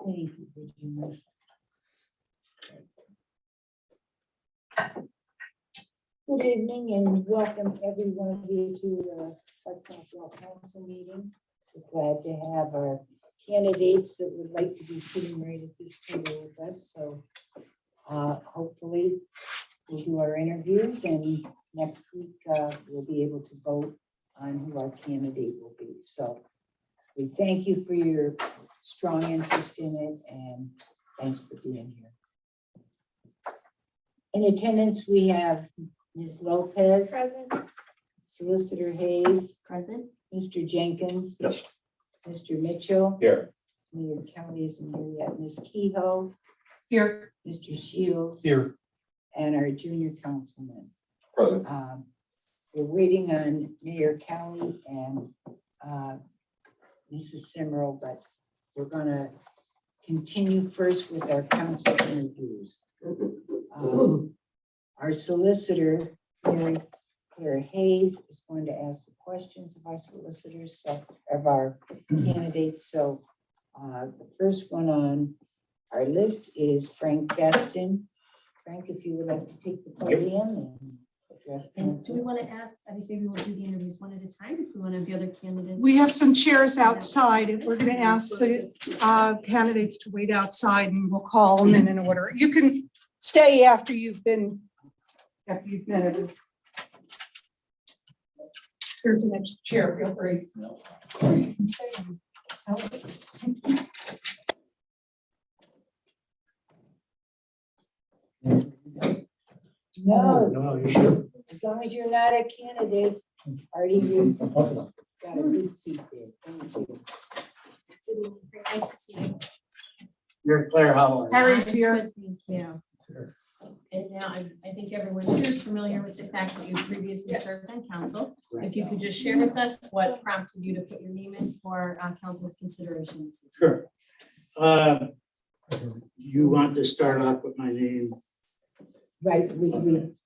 Thank you, Virginia. Good evening and welcome every one of you to the Southwell Council meeting. We're glad to have our candidates that would like to be sitting right at this table with us. So hopefully we'll do our interviews and next week we'll be able to vote on who our candidate will be. So we thank you for your strong interest in it and thanks for being here. In attendance, we have Ms. Lopez. Present. Solicitor Hayes. Present. Mr. Jenkins. Yes. Mr. Mitchell. Here. Mayor Kelly isn't here yet. Ms. Kehoe. Here. Mr. Shields. Here. And our junior councilman. Present. We're waiting on Mayor Kelly and Mrs. Simmerl, but we're gonna continue first with our council interviews. Our solicitor, Mary Claire Hayes, is going to ask the questions of our solicitors, so of our candidates. So the first one on our list is Frank Beston. Frank, if you would like to take the podium and address. And do we want to ask, I think maybe we'll do the interviews one at a time if we want to have the other candidates. We have some chairs outside and we're going to ask the candidates to wait outside and we'll call them in order. You can stay after you've been interviewed. Here's an extra chair, feel free. No, you sure? as long as you're not a candidate, Artie, you got a good seat there. Thank you. Nice to see you. You're Claire Howard. Harry's here. Good, thank you. And now I think everyone here is familiar with the fact that you previously served on council. If you could just share with us what prompted you to put your name in for council's considerations. Sure. You want to start off with my name? Right, we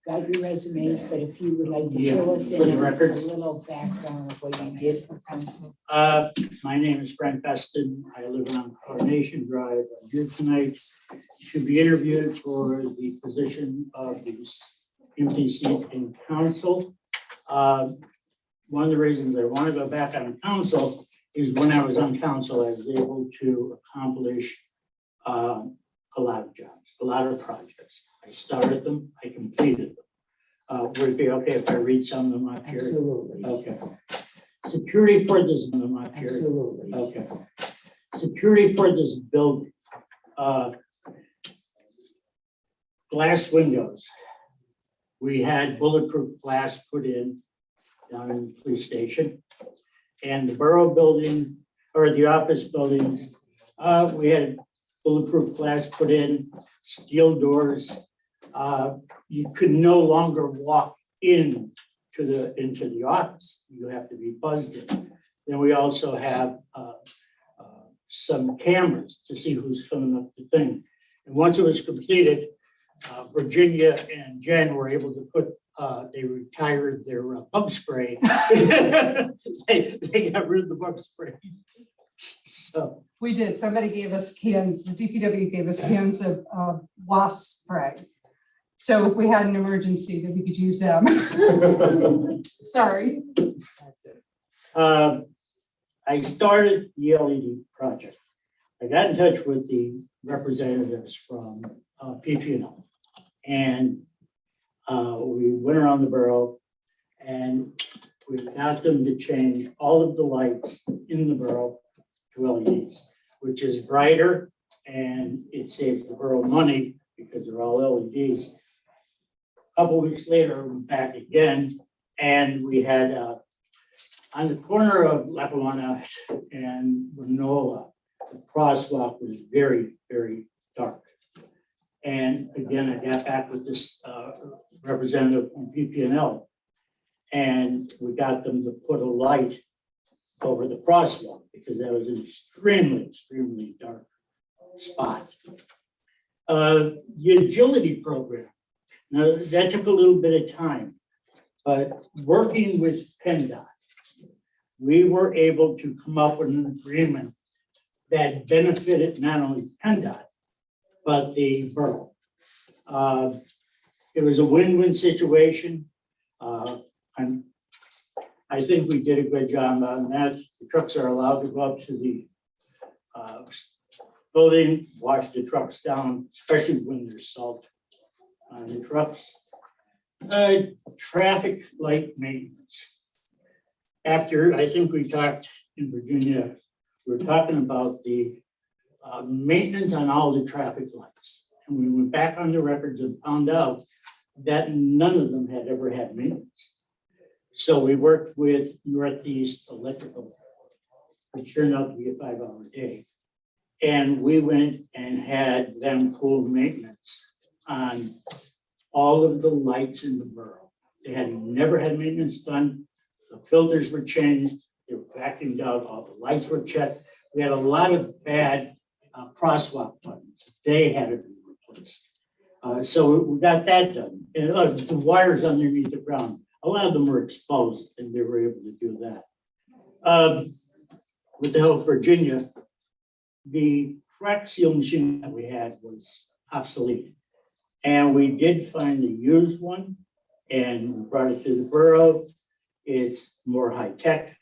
got your resumes, but if you would like to Yeah, fill us for the in a record. little background of what you did for council. My name is Frank Beston. I live on Coronation Drive. I'm here tonight to be interviewed for the position of the empty seat in council. One of the reasons I want to go back on council is when I was on council, I was able to accomplish a lot of jobs, a lot of projects. I started them, I completed them. Would it be okay if I read some of them up here? Absolutely. Okay. Security for this, I'm up here. Absolutely. Okay. Security for this building. Glass windows. We had bulletproof glass put in down in the police station. And the borough building, or the office buildings, we had bulletproof glass put in, steel doors. You could no longer walk into the office. You have to be buzzed in. Then we also have some cameras to see who's filling up the thing. And once it was completed, Virginia and Jen were able to put, they retired their bug spray. They got rid of the bug spray. So. We did. Somebody gave us cans, the DPW gave us cans of wasp spray. So if we had an emergency, then we could use them. Sorry. That's it. I started the LED project. I got in touch with the representatives from PPNL, and we went around the borough and we got them to change all of the lights in the borough to LEDs, which is brighter and it saves the borough money because they're all LEDs. A couple weeks later, we're back again, and we had on the corner of Lackawanna and Manola, the crosswalk was very, very dark. And again, I got back with this representative from PPNL, and we got them to put a light over the crosswalk because that was an extremely, extremely dark spot. The agility program. Now, that took a little bit of time, but working with PennDOT, we were able to come up with an agreement that benefited not only PennDOT, but the borough. It was a win-win situation. I think we did a good job on that. The trucks are allowed to go up to the building, wash the trucks down, especially when there's salt on the trucks. Traffic light maintenance. After, I think we talked in Virginia, we were talking about the maintenance on all the traffic lights. And we went back on the records and found out that none of them had ever had maintenance. So we worked with Northeast Electrical, which turned out to be a 5-hour day. And we went and had them full maintenance on all of the lights in the borough. They had never had maintenance done. The filters were changed. They were vacuumed out. All the lights were checked. We had a lot of bad crosswalk buttons. They had to be replaced. So we got that done. And the wires underneath the ground, a lot of them were exposed and they were able to do that. With the help of Virginia, the crack seal machine that we had was obsolete. And we did find a used one and we brought it to the borough. It's more high tech.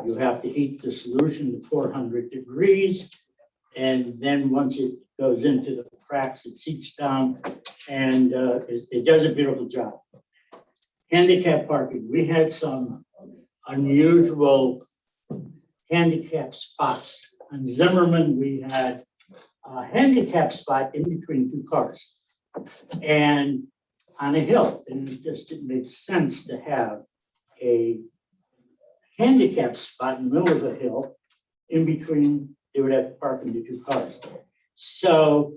You have to heat the solution to 400 degrees. And then once it goes into the cracks, it seeps down and it does a beautiful job. Handicapped parking. We had some unusual handicap spots. On Zimmerman, we had a handicap spot in between two cars and on a hill. And it just didn't make sense to have a handicap spot in the middle of the hill in between. They would have to park into two cars. So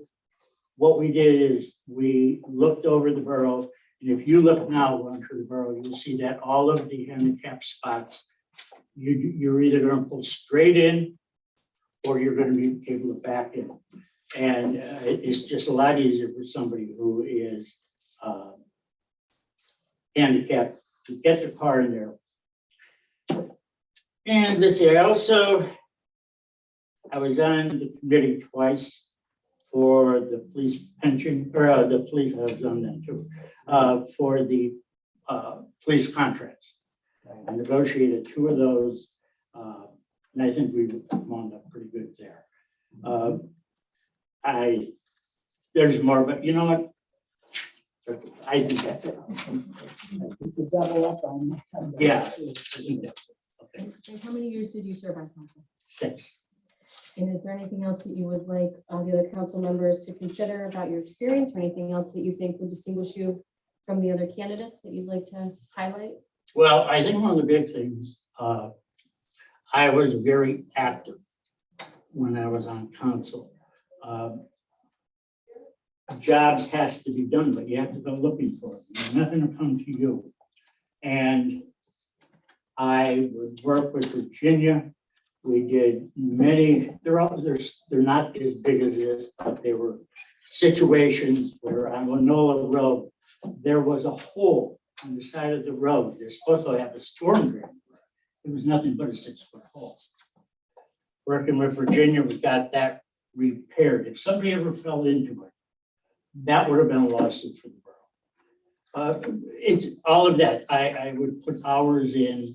what we did is we looked over the borough. And if you look now going through the borough, you'll see that all of the handicap spots, you're either going to pull straight in or you're going to be able to back in. And it's just a lot easier for somebody who is handicapped to get their car in there. And let's see, I was on the committee twice for the police pension, or the police, I was on that too, for the police contracts. I negotiated 2 of those, and I think we wound up pretty good there. There's more, but you know what? I think that's it. To double up on. Yeah. I think that's it. Okay. And how many years did you serve on council? 6. And is there anything else that you would like the other council members to consider about your experience, or anything else that you think would distinguish you from the other candidates that you'd like to highlight? Well, I think one of the big things, I was very active when I was on council. Jobs has to be done, but you have to go looking for it. Nothing will come to you. And I would work with Virginia. We did many, they're not as big as this, but there were situations where on Lanola Road, there was a hole on the side of the road. They're supposed to have a storm drain. It was nothing but a 6-foot hole. Working with Virginia, we got that repaired. If somebody ever fell into it, that would have been a lawsuit for the borough. It's all of that. I would put hours in.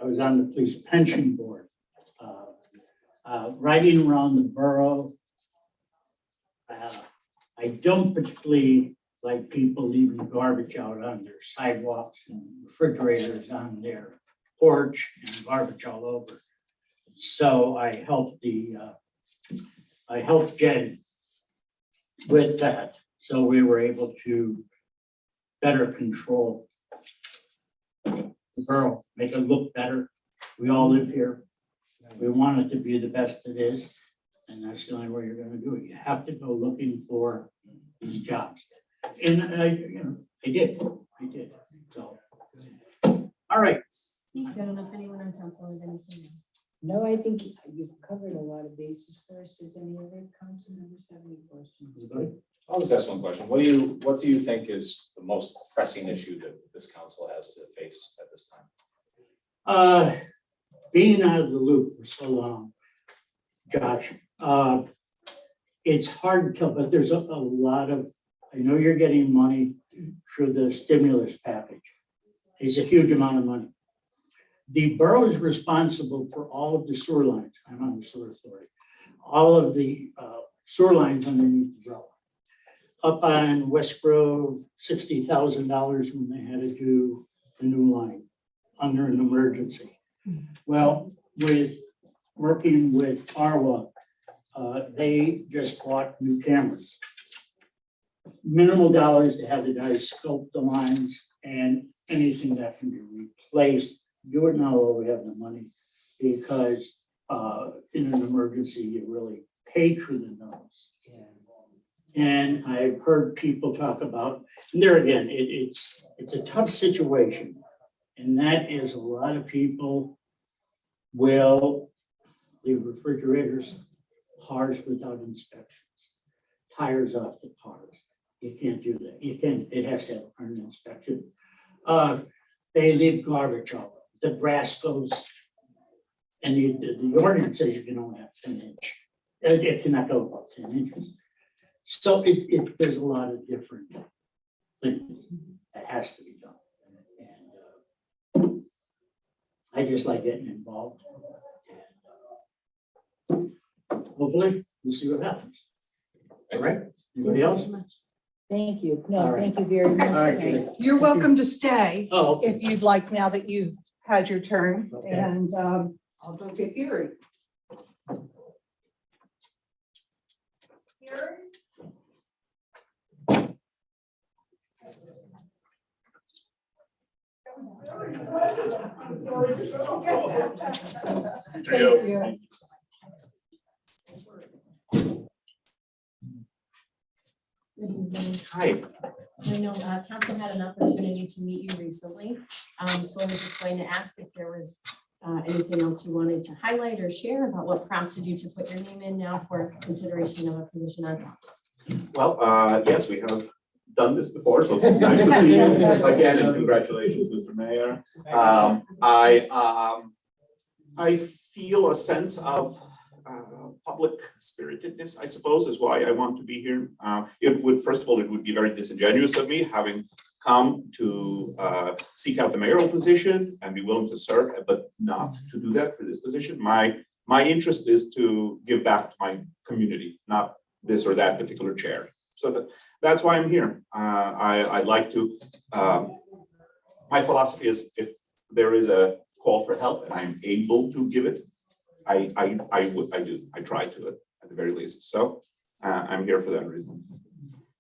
I was on the police pension board, riding around the borough. I don't particularly like people leaving garbage out on their sidewalks and refrigerators on their porch and garbage all over. So I helped Jen with that. So we were able to better control the borough, make it look better. We all live here. We want it to be the best it is. And that's the only way you're going to do it. You have to go looking for these jobs. And I did. So, all right. I don't know if anyone on council has anything. No, I think you've covered a lot of bases for us. Does any other council members have any questions? I'll just ask one question. What do you think is the most pressing issue that this council has to face at this time? Being out of the loop for so long, Josh, it's hard to tell, but there's a lot of, I know you're getting money through the stimulus package. It's a huge amount of money. The borough is responsible for all of the sewer lines. I'm on the sewer authority. All of the sewer lines underneath the borough. Up on West Grove, $60,000 when they had to do a new line under an emergency. Well, with working with Arwa, they just bought new cameras. Minimal dollars to have the guys scope the lines and anything that can be replaced. Do it now while we have the money, because in an emergency, you really pay through the nose. And I've heard people talk about, and there again, it's a tough situation. And that is a lot of people will leave refrigerators, cars without inspections, tires off the cars. You can't do that. You can't, it has to have an inspection. They leave garbage all over. The grass goes, and the ordinance says you can only have 10 inch. It cannot go above 10 inches. So there's a lot of different things that has to be done. And I just like getting involved. And hopefully we'll see what happens. All right, anybody else? Thank you. All No, right. thank you very much. All right, Frank. Judy. You're welcome to stay Oh, okay. if you'd like, now that you've had your turn. Okay. And I'll go get Erie. Thank you. Good evening. Hi. So I know council had an opportunity to meet you recently. So I was just going to ask if there was anything else you wanted to highlight or share about what prompted you to put your name in now for consideration of a position on council. Well, yes, we have done this before, so nice to see you again, and congratulations, Mr. Mayor. I feel a sense of public spiritedness, I suppose, is why I want to be here. First of all, it would be very disingenuous of me having come to seek out the mayoral position and be willing to serve, but not to do that for this position. My interest is to give back to my community, not this or that particular chair. So that's why I'm here. I like to, my philosophy is if there is a call for help and I'm able to give it, I try to at the very least. So I'm here for that reason.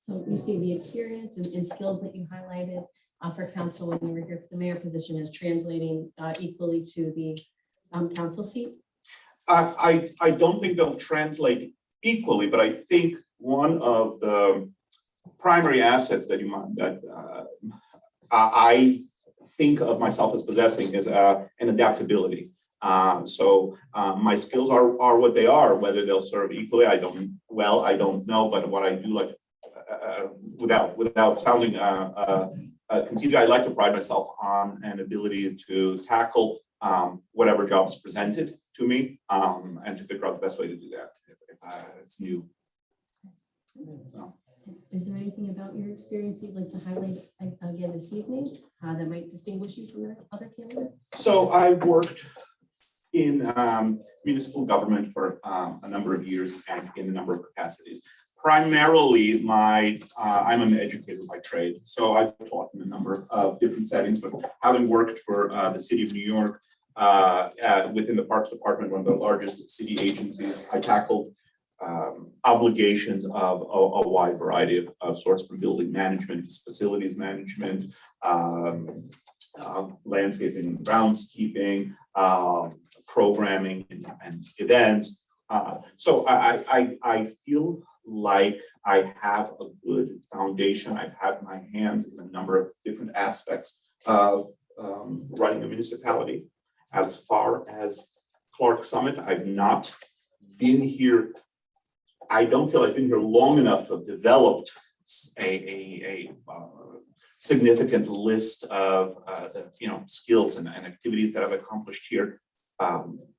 So you see the experience and skills that you highlighted for council when you were here for the mayor position is translating equally to the council seat? I don't think they'll translate equally, but I think one of the primary assets that I think of myself as possessing is an adaptability. So my skills are what they are. Whether they'll serve equally, I don't know. But what I do like, without sounding conceited, I like to pride myself on an ability to tackle whatever job is presented to me, and to figure out the best way to do that if it's new. So. Is there anything about your experience you'd like to highlight again this evening that might distinguish you from the other candidates? So I worked in municipal government for a number of years and in a number of capacities. Primarily, I'm an educator by trade, so I've taught in a number of different settings. But having worked for the city of New York within the Parks Department, one of the largest city agencies, I tackled obligations of a wide variety of sorts, from building management, facilities management, landscaping and groundskeeping, programming and events. So I feel like I have a good foundation. I've had my hands in a number of different aspects of running a municipality. As far as Clark Summit, I've not been here. I don't feel I've been here long enough to have developed a significant list of skills and activities that I've accomplished here.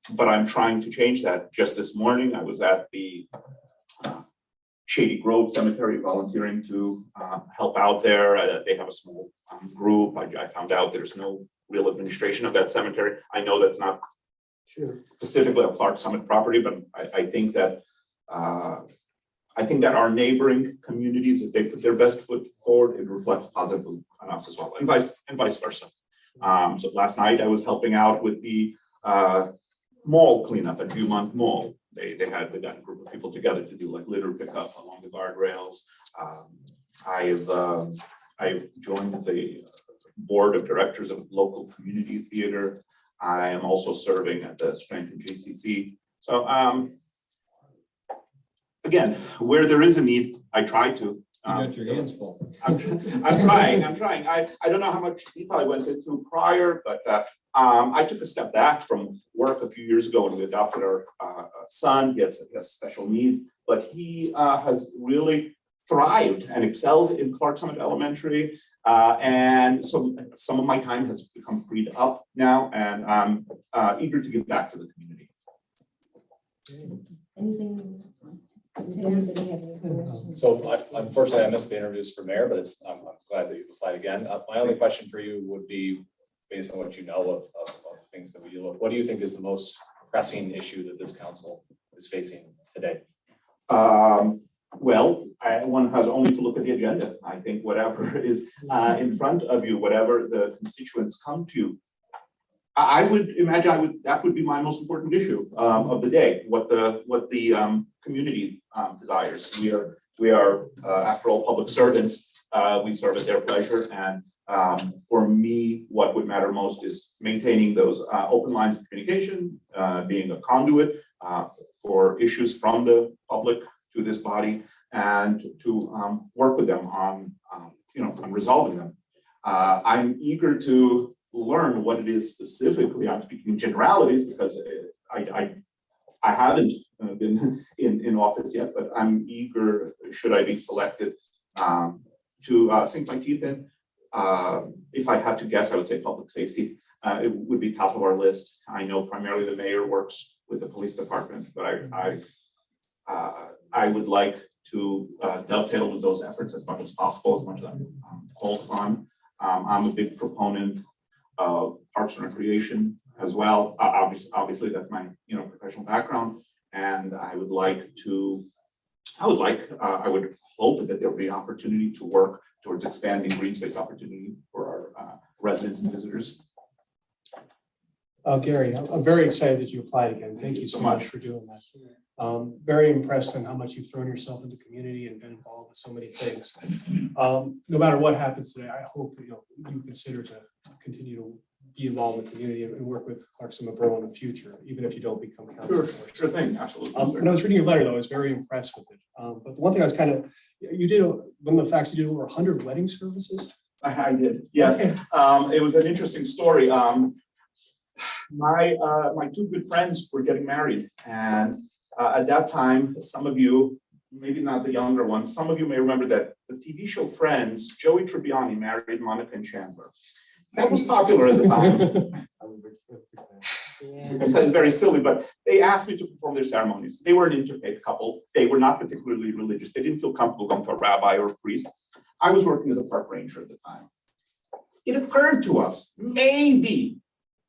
But I'm trying to change that. Just this morning, I was at the Shady Grove Cemetery volunteering to help out there. They have a small group. I found out there's no real administration of that cemetery. I know that's not specifically a Clark Summit property, but I think that our neighboring communities, if they put their best foot forward, it reflects positively on us as well, and vice versa. So last night I was helping out with the mall cleanup at Viewmont Mall. They got a group of people together to do like litter pickup along the guardrails. I've joined the board of directors of local community theater. I am also serving at the Scranton JCC. So again, where there is a need, I try to. You got your hands full. I'm trying. I don't know how much detail I went into prior, but I took a step back from work a few years ago when we adopted our son. He has special needs, but he has really thrived and excelled in Clark Summit Elementary. And so some of my time has become freed up now, and I'm eager to give back to the community. Anything? Does anybody have any questions? So unfortunately, I missed the interviews for mayor, but I'm glad that you've applied again. My only question for you would be, based on what you know of things that we deal with, what do you think is the most pressing issue that this council is facing today? Well, one has only to look at the agenda. I think whatever is in front of you, whatever the constituents come to, I would imagine that would be my most important issue of the day. What the community desires. We are after all public servants. We serve at their pleasure, and for me, what would matter most is maintaining those open lines of communication, being a conduit for issues from the public to this body, and to work with them on resolving them. I'm eager to learn what it is specifically. I'm speaking generalities because I haven't been in office yet, but I'm eager, should I be selected, to sink my teeth in. If I had to guess, I would say public safety. It would be top of our list. I know primarily the mayor works with the police department, but I would like to dovetail with those efforts as much as possible, as much as I'm called on. I'm a big proponent of parks and recreation as well. Obviously, that's my professional background, and I would hope that there will be opportunity to work towards expanding green space opportunity for our residents and visitors. Gary, I'm very excited that you applied again. Thank you so much for doing that. Very impressed on how much you've thrown yourself into the community and been involved with so many things. No matter what happens today, I hope you consider to continue to be involved in the community and work with Clark Summit Borough in the future, even if you don't become council. Sure thing, absolutely. When I was reading your letter, though, I was very impressed with it. But the one thing I was one of the facts, you did over 100 wedding services. I did, yes. Okay. It was an interesting story. My two good friends were getting married, and at that time, some of you, maybe not the younger ones, some of you may remember that the TV show Friends, Joey Tribbiani married Monica and Chandler. That was popular at the time. It sounds very silly, but they asked me to perform their ceremonies. They were an interfaith couple. They were not particularly religious. They didn't feel comfortable going to a rabbi or a priest. I was working as a park ranger at the time. It occurred to us, maybe,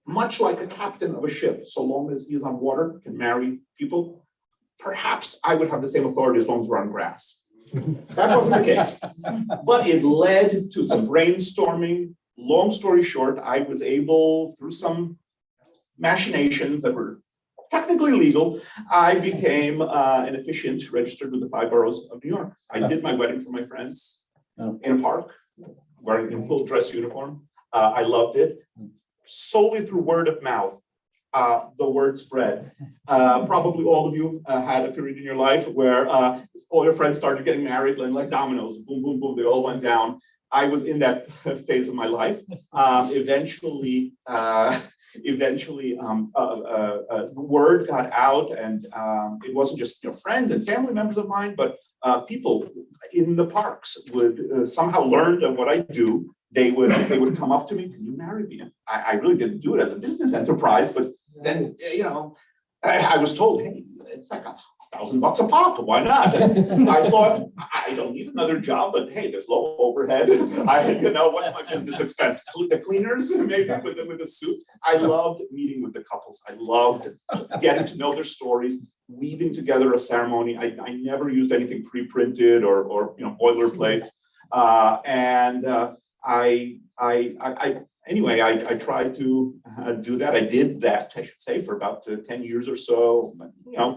much like a captain of a ship, so long as he is on water, can marry people, perhaps I would have the same authority as long as we're on grass. That wasn't the case. But it led to some brainstorming. Long story short, I was able, through some machinations that were technically legal, I became an officiant registered with the 5 boroughs of New York. I did my wedding for my friends in a park, wearing in full dress uniform. I loved it. Solely through word of mouth, the word spread. Probably all of you had a period in your life where all your friends started getting married, like dominoes, boom, boom, boom, they all went down. I was in that phase of my life. Eventually, word got out, and it wasn't just friends and family members of mine, but people in the parks would somehow learn of what I do. They would come up to me, "Can you marry me?" I really didn't do it as a business enterprise, but then, you know, I was told, hey, it's like $1,000 a pop, why not? I thought, I don't need another job, but hey, there's low overhead. What's my business expense? The cleaners, maybe with a suit. I loved meeting with the couples. I loved getting to know their stories, weaving together a ceremony. I never used anything pre-printed or boilerplate. Anyway, I tried to do that. I did that, I should say, for about 10 years or so.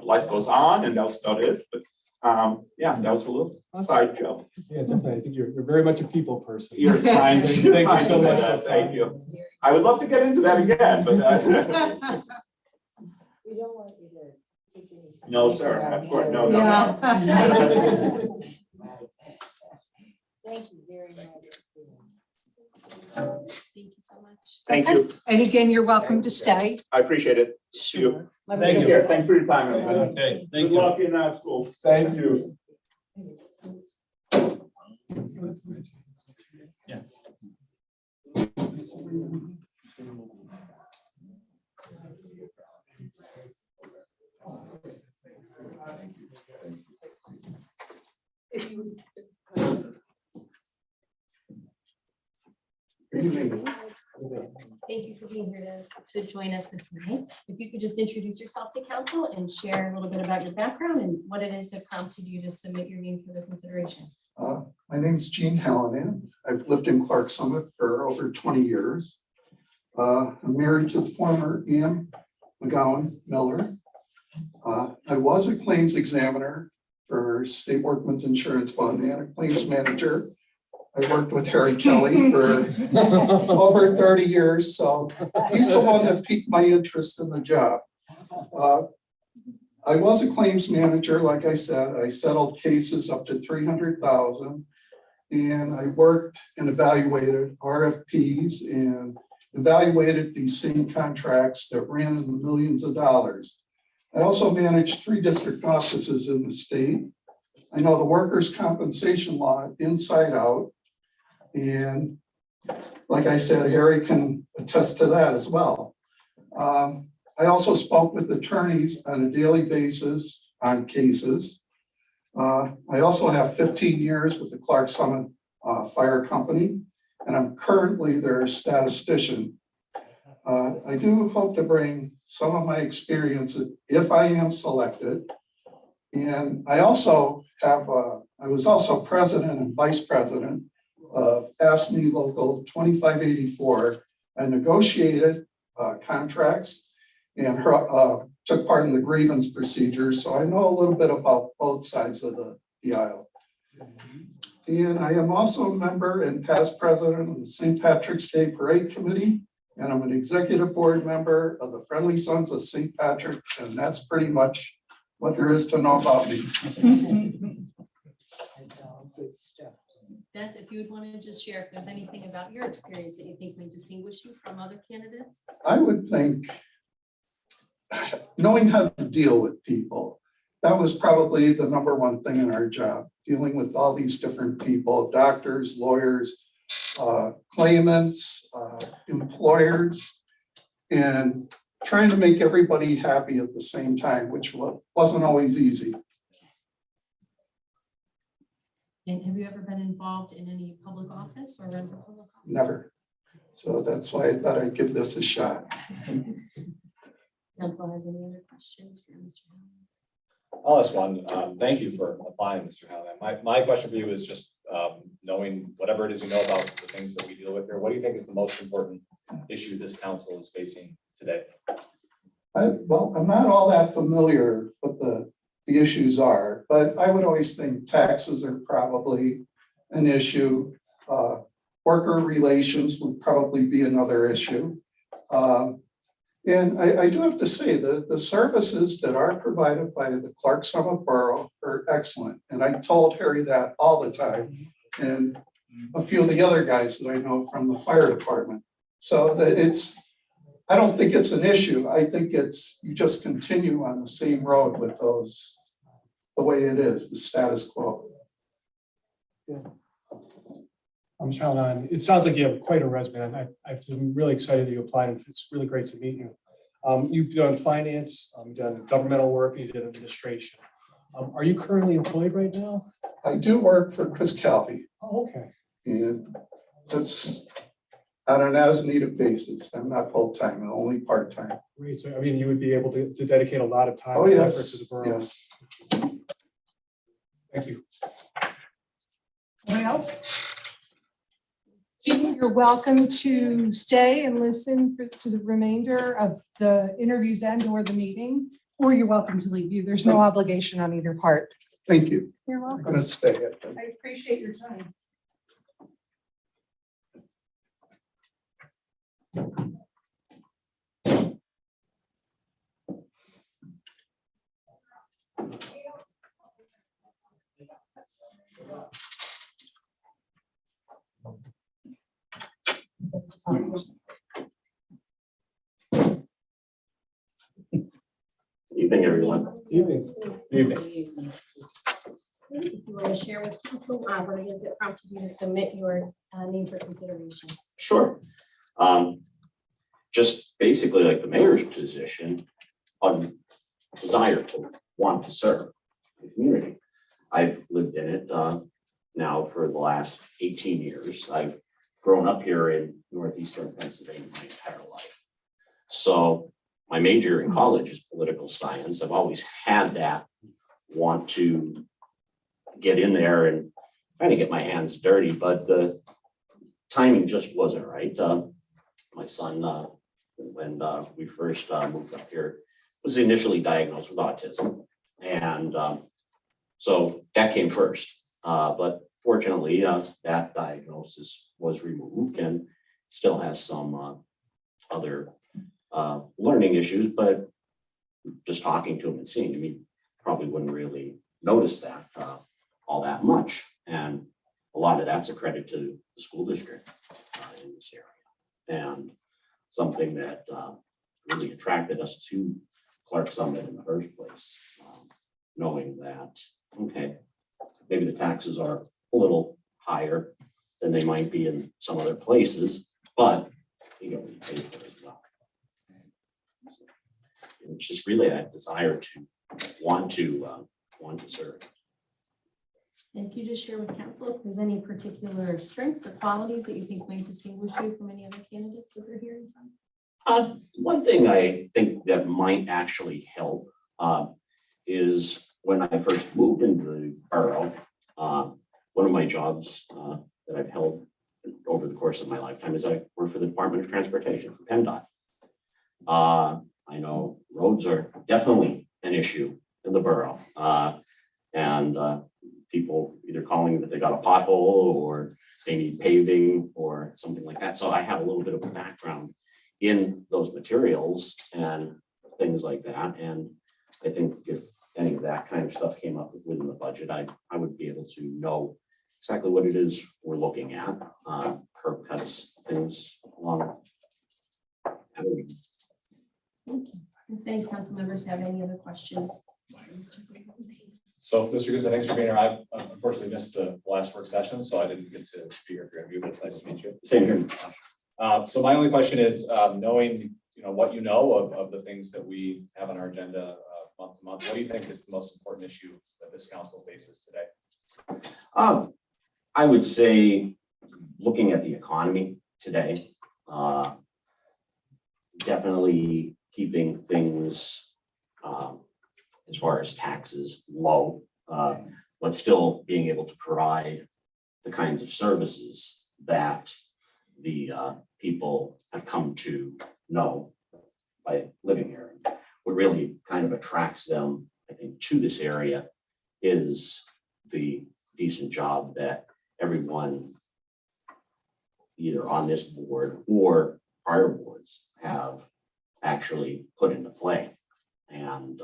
Life goes on, and that's about it. But that was a little side job. Yeah, definitely. I think you're very much a people person. You're trying to. Thank you so much. Thank you. I would love to get into that again, but. We don't want you to take any. No, sir. Of course, no. Yeah. Thank you very much. Thank you so much. Thank you. And again, you're welcome to stay. I appreciate it. See you. Thank Take care. Thanks for your time. everybody. Okay, Good luck in school. Thank you. Thank you for being here to join us this night. If you could just introduce yourself to council and share a little bit about your background and what it is that prompted you to submit your name for the consideration. My name's Gene Hallinan. I've lived in Clark Summit for over 20 years. I'm married to the former Ann McGowan Miller. I was a claims examiner for State Workmen's Insurance Fund and a claims manager. I worked with Harry Kelly for over 30 years, so he's the one that piqued my interest in the job. I was a claims manager, like I said. I settled cases up to $300,000, and I worked and evaluated RFPs and evaluated these same contracts that ran in the millions of dollars. I also managed 3 district offices in the state. I know the workers' compensation law inside out. And like I said, Harry can attest to that as well. I also spoke with attorneys on a daily basis on cases. I also have 15 years with the Clark Summit Fire Company, and I'm currently their statistician. I do hope to bring some of my experience if I am selected. And I also have, I was also president and vice president of ASME Local 2584. I negotiated contracts and took part in the grievance procedures. So I know a little bit about both sides of the aisle. And I am also a member and past president of the St. Patrick's Day Parade Committee. And I'm an executive board member of the Friendly Sons of St. Patrick. And that's pretty much what there is to know about me. Good stuff. That if you would want to just share if there's anything about your experience that you think may distinguish you from other candidates. I would think knowing how to deal with people, that was probably the number one thing in our job, dealing with all these different people, doctors, lawyers, claimants, employers, and trying to make everybody happy at the same time, which wasn't always easy. And have you ever been involved in any public office or run for public office? Never. So that's why I thought I'd give this a shot. Council has any other questions for Mr. Hallinan? I'll ask one. Thank you for applying, Mr. Hallinan. My question for you is just knowing whatever it is you know about the things that we deal with here, what do you think is the most important issue this council is facing today? Well, I'm not all that familiar with the issues are, but I would always think taxes are probably an issue. Worker relations would probably be another issue. And I do have to say that the services that are provided by the Clark Summit Borough are excellent. And I told Harry that all the time, and a few of the other guys that I know from the fire department. So that I don't think it's an issue. I think you just continue on the same road with those, the way it is, the status quo. I'm Charlie. It sounds like you have quite a resume. I'm really excited that you applied, and it's really great to meet you. You've done finance, done governmental work, you did administration. Are you currently employed right now? I do work for Chris Calvi, Oh, okay. and that's on an as-needed basis. I'm not full-time, I'm only part-time. Great. So, I mean, you would be able to dedicate a lot of time Oh, and effort to the yes, borough. yes. Thank you. Anyone else? Jean, you're welcome to stay and listen to the remainder of the interviews and or the meeting, or you're welcome to leave. There's no obligation on either part. Thank you. You're I'm welcome. gonna stay. I appreciate your time. Evening, everyone. Evening. If you want to share with council, what it is that prompted you to submit your name for consideration. Sure. Just basically like the mayor's position on desire to want to serve the community. I've lived in it now for the last 18 years. I've grown up here in northeastern Pennsylvania my entire life. So my major in college is political science. I've always had that want to get in there and kind of get my hands dirty, but the timing just wasn't right. My son, when we first moved up here, was initially diagnosed with autism. And so that came first. But fortunately, that diagnosis was removed and still has some other learning issues, but just talking to him and seeing him, he probably wouldn't really notice that all that much. And a lot of that's a credit to the school district in this area. And something that really attracted us to Clark Summit in the first place, knowing that, okay, maybe the taxes are a little higher than they might be in some other places, but you get what you pay for as well. It's just really that desire to want to serve. And can you just share with council if there's any particular strengths or qualities that you think might distinguish you from any other candidates that they're hearing from? One thing I think that might actually help is when I first moved into the borough, one of my jobs that I've held over the course of my lifetime is I work for the Department of Transportation for PennDOT. I know roads are definitely an issue in the borough, and people either calling that they got a pothole or they need paving or something like that. So I have a little bit of a background in those materials and things like that. And I think if any of that kind of stuff came up within the budget, I would be able to know exactly what it is we're looking at, curb cuts, things along. Thank you. If any council members have any other questions. So, Mr. Guzzo, thanks for being here. I unfortunately missed the last work session, so I didn't get to be here for your interview, but it's nice to meet you. Same here. So my only question is, knowing, what you know of the things that we have on our agenda month to month, what do you think is the most important issue that this council faces today? I would say, looking at the economy today, definitely keeping things as far as taxes low, but still being able to provide the kinds of services that the people have come to know by living here. What really kind of attracts them, I think, to this area is the decent job that everyone either on this board or prior boards have actually put into play. And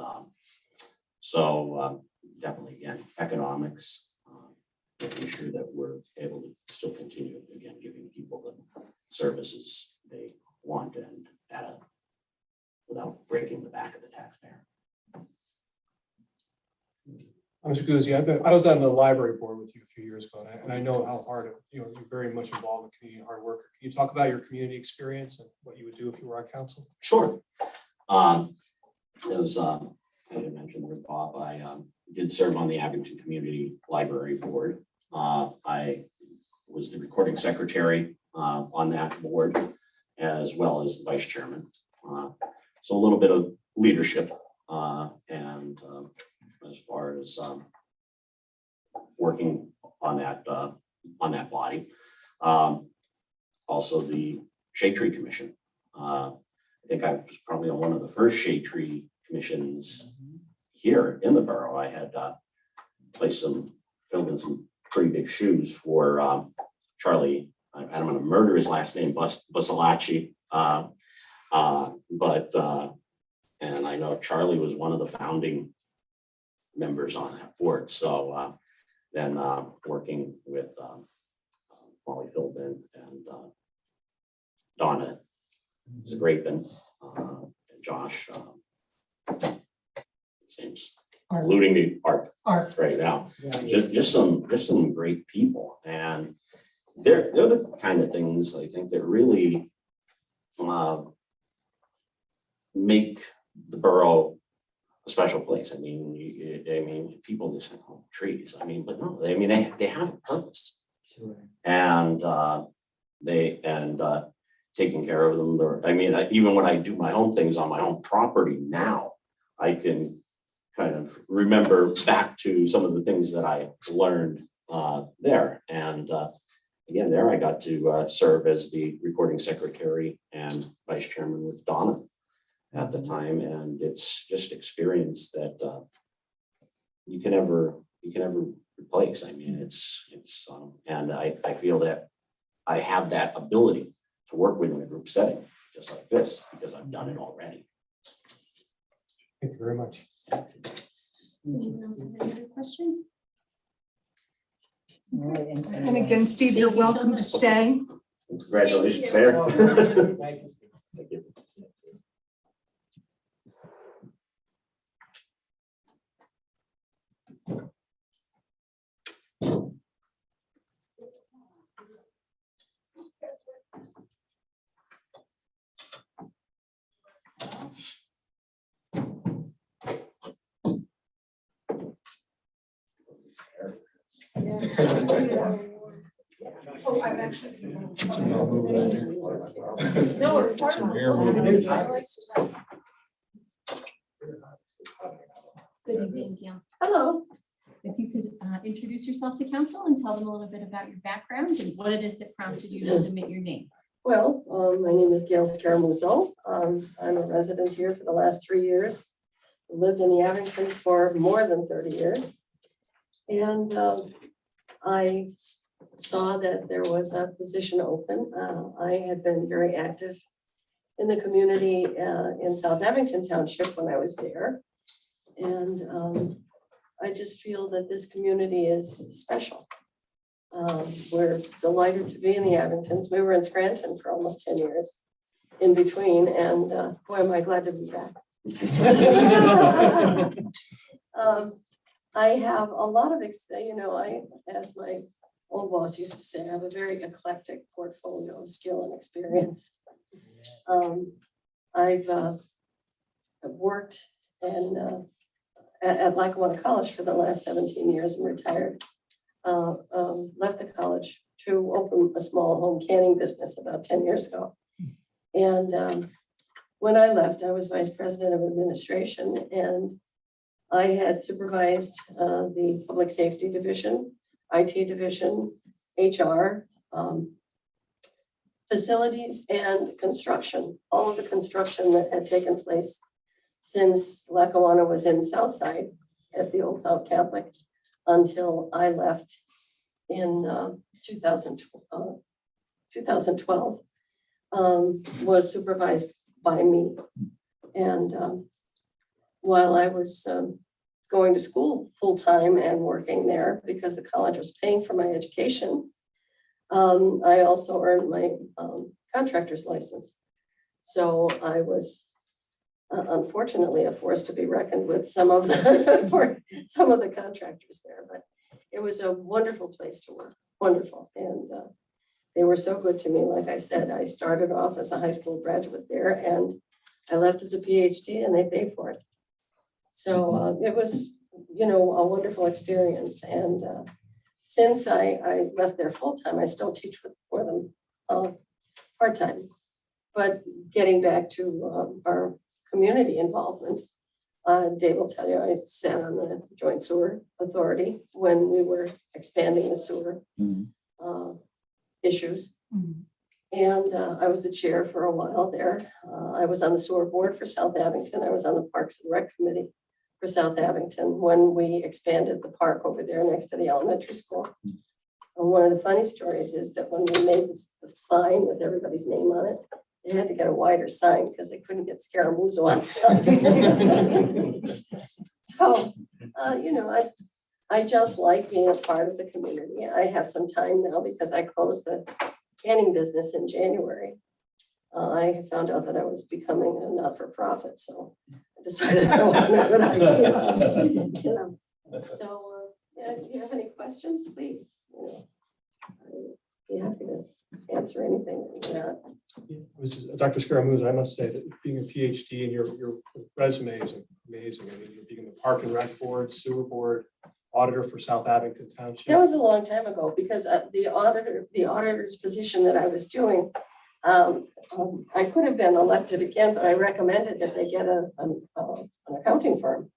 so definitely, again, economics, making sure that we're able to still continue, again, giving people the services they want and without breaking the back of the taxpayer. Mr. Guzzi, I was on the library board with you a few years ago, and I know how hard, you're very much involved in community, hard worker. Can you talk about your community experience and what you would do if you were on council? Sure. As I had mentioned with Bob, I did serve on the Abington Community Library Board. I was the recording secretary on that board, as well as the vice chairman. So a little bit of leadership and as far as working on that body. Also the Shade Tree Commission. I think I was probably on one of the first Shade Tree commissions here in the borough. I had filled in some pretty big shoes for Charlie. I'm going to murder his last name, Busalacci. And I know Charlie was one of the founding members on that board. So then working with Molly Philbin and Donna Zagrapin, and Josh, seems eluding me, Art right now. Just some great people, and they're the kind of things I think that really make the borough a special place. I mean, people just think, oh, trees. I mean, but no, they have a purpose, and taking care of them. Even when I do my own things on my own property now, I can kind of remember back to some of the things that I learned there. And again, there I got to serve as the recording secretary and vice chairman with Donna at the time. And it's just experience that you can never replace. I mean, and I feel that I have that ability to work with in a group setting, just like this, because I've done it already. Thank you very much. Anyone else have any other questions? And again, Steve, you're Thank you so welcome to much. stay. Congratulations, Mayor. Thank you. Oh, I'm actually. No, we're part of Good evening, Gail. Hello. If you could introduce yourself to council and tell them a little bit about your background and what it is that prompted you to submit your name. Well, my name is Gail Scaramuzo. I'm a resident here for the last 3 years. Lived in the Abingtons for more than 30 years. And I saw that there was a position open. I had been very active in the community in South Abington Township when I was there. And I just feel that this community is special. We're delighted to be in the Abingtons. We were in Scranton for almost 10 years in between, and boy, am I glad to be back. I have a lot of, as my old boss used to say, I have a very eclectic portfolio of skill and experience. I've worked at Lackawanna College for the last 17 years and retired. Left the college to open a small home canning business about 10 years ago. And when I left, I was vice president of administration, and I had supervised the public safety division, IT division, HR, facilities, and construction. All of the construction that had taken place since Lackawanna was in Southside at the Old South Catholic until I left in 2012 was supervised by me. And while I was going to school full-time and working there because the college was paying for my education, I also earned my contractor's license. So I was unfortunately a force to be reckoned with some of the contractors there, but it was a wonderful place to work, wonderful. And they were so good to me. Like I said, I started off as a high school graduate there, and I left as a PhD and they paid for it. So it was, you know, a wonderful experience. And since I left there full-time, I still teach for them part-time. But getting back to our community involvement, Dave will tell you, I sat on the Joint Sewer Authority when we were expanding the sewer issues. And I was the chair for a while there. I was on the sewer board for South Abington. I was on the Parks and Rec Committee for South Abington when we expanded the park over there next to the elementary school. And one of the funny stories is that when we made the sign with everybody's name on it, they had to get a wider sign because they couldn't get Scaramouche on the sign. So, you know, I just like being a part of the community. I have some time now because I closed the canning business in January. I found out that I was becoming a not-for-profit, so I decided that was not a good idea. You know. So, yeah, if you have any questions, please, you know, I'd be happy to answer anything that you got. Dr. Scaramouche, I must say that being a PhD and your resume is amazing. I mean, you're being the Park and Rec Board, Sewer Board, auditor for South Abington Township. That was a long time ago because the auditor's position that I was doing, I could have been elected again, but I recommended that they get an accounting firm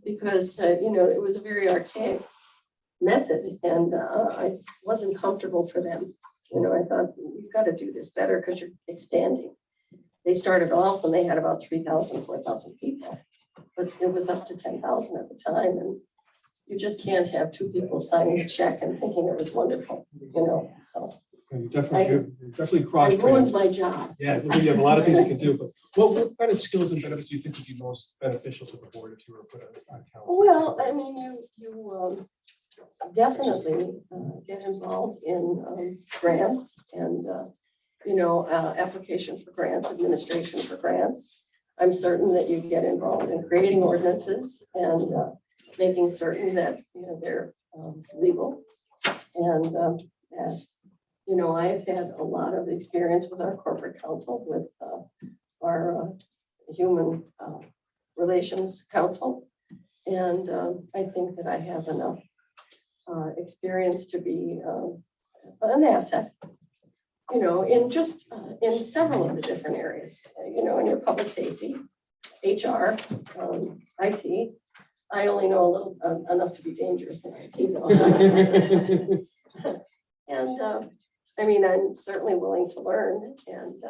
because, you know, it was a very archaic method and I wasn't comfortable for them. You know, I thought you've got to do this better because you're expanding. They started off when they had about 3,000, 4,000 people, but it was up to 10,000 at the time. And you just can't have two people signing a check and thinking it was wonderful, you know, so. And you're definitely I cross-trained. ruined my job. Yeah, you have a lot of things you can do, but what kind of skills and benefits do you think would be most beneficial to the board if you were put on council? Well, I mean, you definitely get involved in grants and, you know, application for grants, administration for grants. I'm certain that you get involved in creating ordinances and making certain that, you know, they're legal. And as you know, I've had a lot of experience with our corporate counsel, with our human relations counsel. And I think that I have enough experience to be an asset, you know, in just in several of the different areas, you know, in your public safety, HR, IT. I only know a little enough to be dangerous in IT though. And I mean, I'm certainly willing to learn and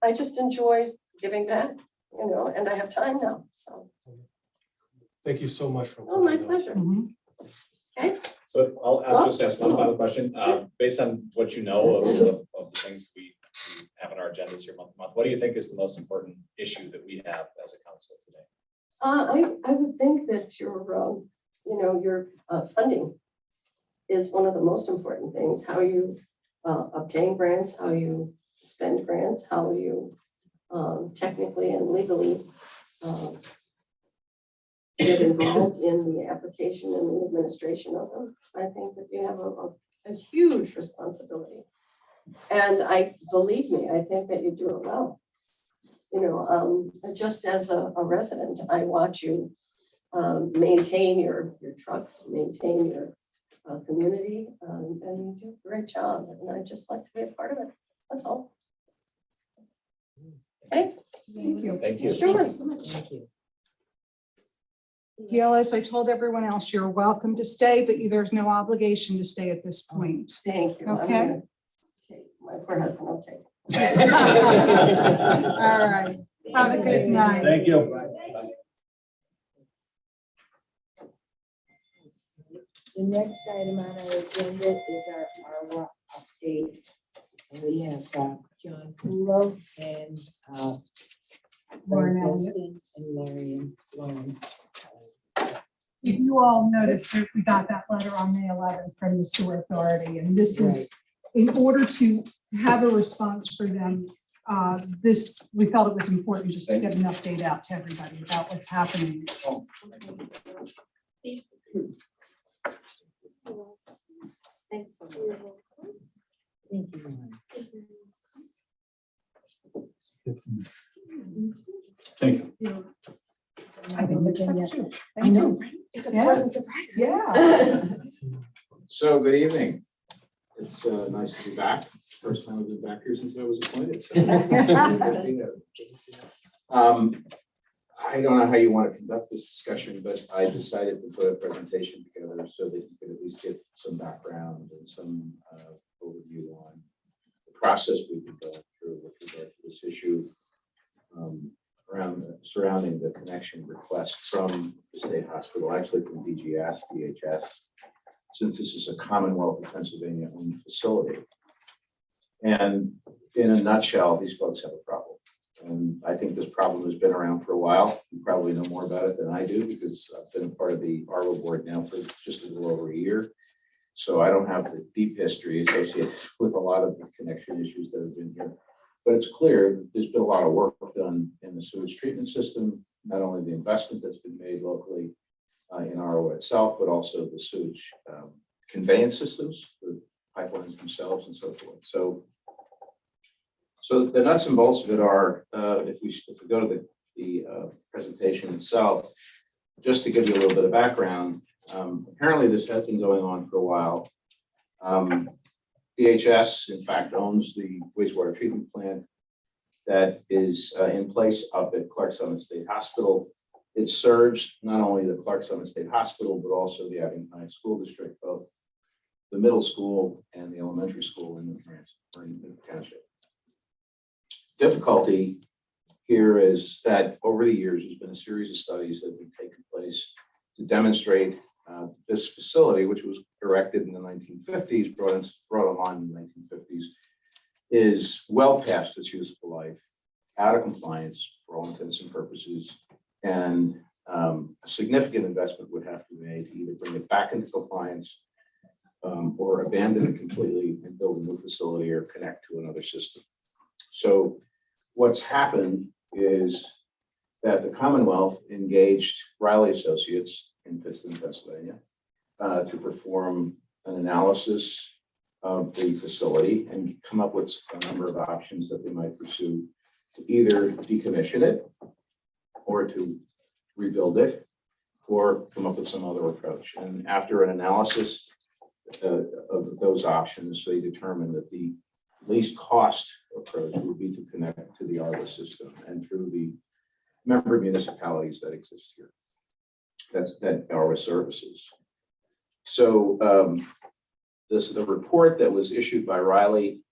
I just enjoy giving back, you know, and I have time now, so. Thank you so much for. Oh, my pleasure. Okay. So I'll just ask one final question. Based on what you know of the things we have on our agendas here month to month, what do you think is the most important issue that we have as a council today? I would think that your, you know, your funding is one of the most important things. How you obtain grants, how you spend grants, how you technically and legally get involved in the application and the administration of them. I think that you have a huge responsibility. And believe me, I think that you do it well. You know, just as a resident, I watch you maintain your trucks, maintain your community, and you do a great job. And I just like to be a part of it. That's all. Okay. Thank you. Thank you. Sure. Thank you so much. Thank you. Gail, as I told everyone else, you're welcome to stay, but there's no obligation to stay at this point. Thank you. I'm Okay. gonna take, my poor husband will take. All right. Have a good night. Thank you. The next item on our agenda is our update. And we have John Pulo and Lauren Frank Elliott. Wilson and Larry Sloan. If you all noticed that we got that letter on May 11th from the Sewer Authority, and this is in order to have a response for them. We felt it was important just to get an update out to everybody about what's happening. Thanks. Thank you. from Virginia. I know. It's a Yeah. pleasant surprise. Yeah. So, good evening. It's nice to be back. First time I've been back here since I was appointed. So I don't know how you want to conduct this discussion, but I decided to put a presentation together so that you could at least get some background and some overview on the process we've been going through with regard to this issue surrounding the connection request from the state hospital, actually from DHS, since this is a Commonwealth of Pennsylvania owned facility. And in a nutshell, these folks have a problem. And I think this problem has been around for a while. You probably know more about it than I do because I've been part of the ARWA board now for just a little over a year. So I don't have the deep history associated with a lot of the connection issues that have been here. But it's clear that there's been a lot of work done in the sewage treatment system, not only the investment that's been made locally in ARWA itself, but also the sewage conveyance systems, the pipelines themselves and so forth. So the nuts and bolts of it are, if we go to the presentation itself, just to give you a little bit of background, apparently this has been going on for a while. DHS, in fact, owns the wastewater treatment plant that is in place up at Clark Summit State Hospital. It serves not only the Clark Summit State Hospital, but also the Abington School District, both the middle school and the elementary school in the township. Difficulty here is that over the years, there's been a series of studies that have been taking place to demonstrate this facility, which was erected in the 1950s, brought online in the 1950s, is well past its useful life, out of compliance for all intents and purposes, and a significant investment would have to be made to either bring it back into compliance or abandon it completely and build a new facility or connect to another system. So what's happened is that the Commonwealth engaged Riley Associates in Pittston, Pennsylvania, to perform an analysis of the facility and come up with a number of options that they might pursue to either decommission it or to rebuild it or come up with some other approach. And after an analysis of those options, they determined that the least cost approach would be to connect to the ARWA system and through the member municipalities that exist here. That's that ARWA services. So the report that was issued by Riley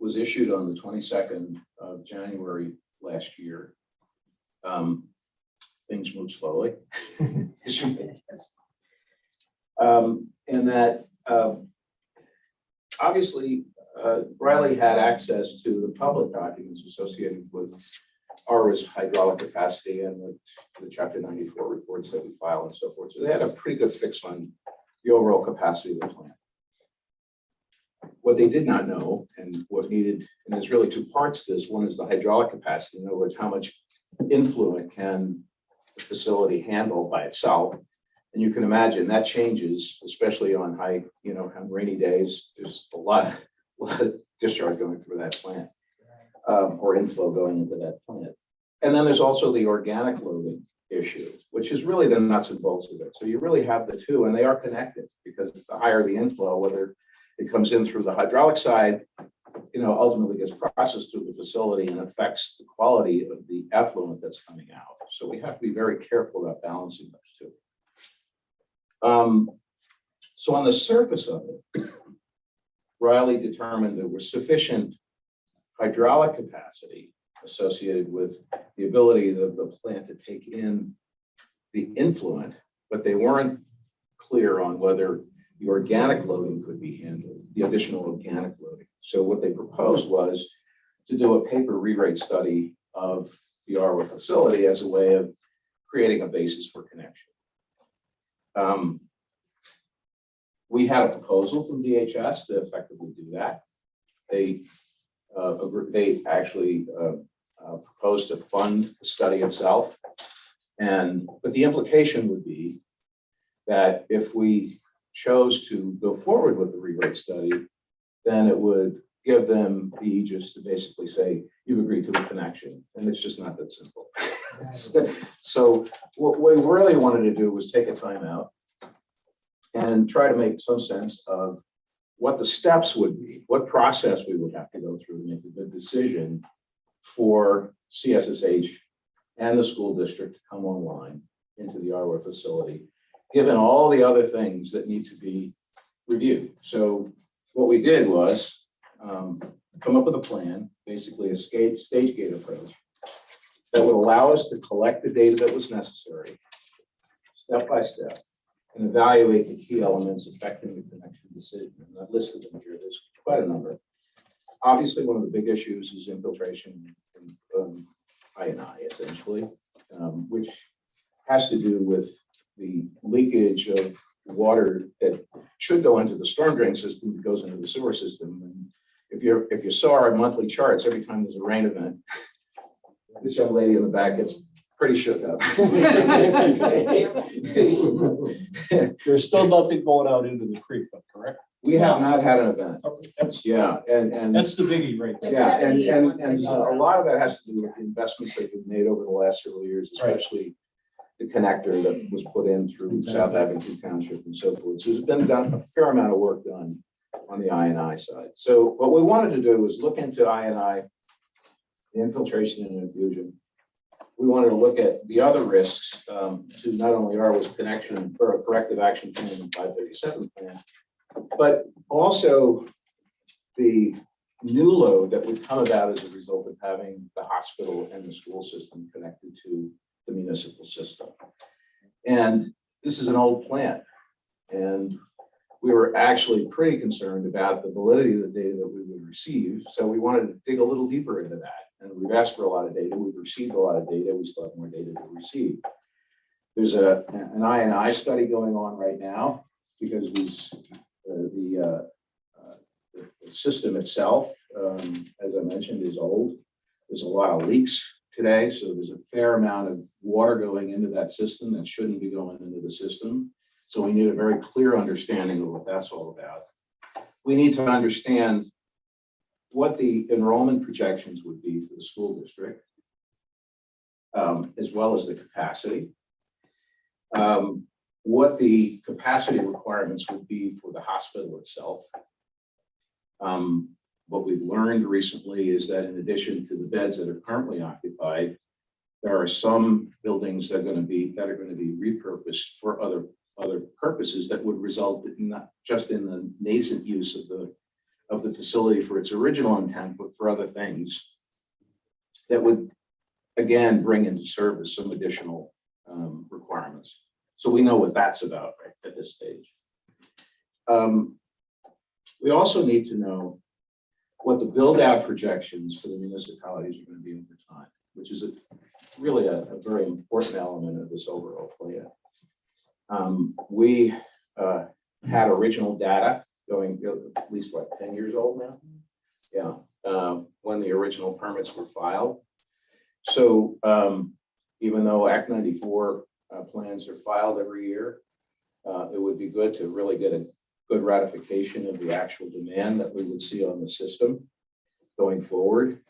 was issued on the 22nd of January last year. Things move slowly. And that obviously Riley had access to the public documents associated with ARWA's hydraulic capacity and the Chapter 94 reports that we file and so forth. So they had a pretty good fix on the overall capacity of the plant. What they did not know and what needed, and there's really two parts to this. One is the hydraulic capacity, in other words, how much influent can the facility handle by itself. And you can imagine that changes, especially on on rainy days. There's a lot of discharge going through that plant or inflow going into that plant. And then there's also the organic loading issue, which is really the nuts and bolts of it. So you really have the two, and they are connected because the higher the inflow, whether it comes in through the hydraulic side, ultimately gets processed through the facility and affects the quality of the effluent that's coming out. So we have to be very careful about balancing those two. So on the surface of it, Riley determined there was sufficient hydraulic capacity associated with the ability of the plant to take in the influent, but they weren't clear on whether the organic loading could be handled, the additional organic loading. So what they proposed was to do a paper re-rate study of the ARWA facility as a way of creating a basis for connection. We had a proposal from DHS to effectively do that. They actually proposed to fund the study itself, but the implication would be that if we chose to go forward with the re-rate study, then it would give them the aegis to basically say, you've agreed to the connection. And it's just not that simple. So what we really wanted to do was take a time out and try to make some sense of what the steps would be, what process we would have to go through to make a good decision for CSSH and the school district to come online into the RWA facility, given all the other things that need to be reviewed. So what we did was come up with a plan, basically a stage gate approach that would allow us to collect the data that was necessary, step by step, and evaluate the key elements affecting the connection decision. And I've listed them here. There's quite a number. Obviously, one of the big issues is infiltration and I&I, essentially, which has to do with the leakage of water that should go into the storm drain system that goes into the sewer system. And if you saw our monthly charts, every time there's a rain event, this young lady in the back gets pretty shook up. There's still nothing going out into the creek, though, correct? We have not had an event. Okay, that's And that's the biggie right there. yeah, That's and definitely a lot of that has to do with the investments that we've made over the last several years, especially the connector that was put in through South Abington Township and so forth. So there's been done a fair amount of work done on the I&I side. So what we wanted to do was look into I&I, the infiltration and infusion. We wanted to look at the other risks to not only RWA's connection for a corrective action plan and 537 plan, but also the new load that would come about as a result of having the hospital and the school system connected to the municipal system. And this is an old plant. And we were actually pretty concerned about the validity of the data that we would receive. So we wanted to dig a little deeper into that. And we've asked for a lot of data. We've received a lot of data. We still have more data to receive. There's an I&I study going on right now because the system itself, as I mentioned, is old. There's a lot of leaks today. So there's a fair amount of water going into that system that shouldn't be going into the system. So we need a very clear understanding of what that's all about. We need to understand what the enrollment projections would be for the school district, as well as the capacity. What the capacity requirements would be for the hospital itself. What we've learned recently is that in addition to the beds that are currently occupied, there are some buildings that are going to be repurposed for other purposes that would result in not just in the nascent use of the facility for its original intent, but for other things that would again bring into service some additional requirements. So we know what that's about right at this stage. We also need to know what the build out projections for the municipalities are going to be over time, which is really a very important element of this overall plan. We had original data going at least 10 years old now. Yeah, when the original permits were filed. So even though Act 94 plans are filed every year, it would be good to really get a good ratification of the actual demand that we would see on the system going forward.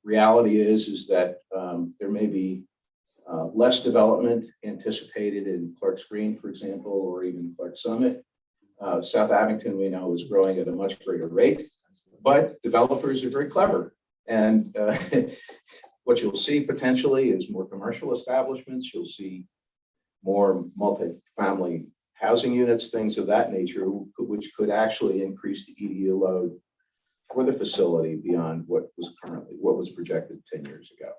Reality is that there may be less development anticipated in Clark's Green, for example, or even Clark Summit. South Abington, we know, is growing at a much greater rate, but developers are very clever. And what you'll see potentially is more commercial establishments. You'll see more multifamily housing units, things of that nature, which could actually increase the EDU load for the facility beyond what was projected 10 years ago.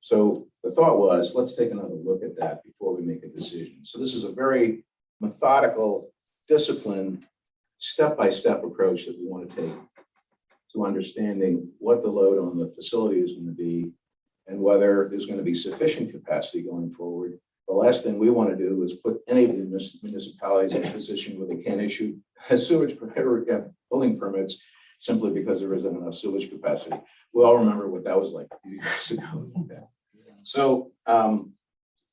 So the thought was, let's take another look at that before we make a decision. So this is a very methodical, disciplined, step-by-step approach that we want to take to understanding what the load on the facility is going to be and whether there's going to be sufficient capacity going forward. The last thing we want to do is put any of the municipalities in a position where they can't issue sewage building permits simply because there isn't enough sewage capacity. We all remember what that was like a few years ago. So,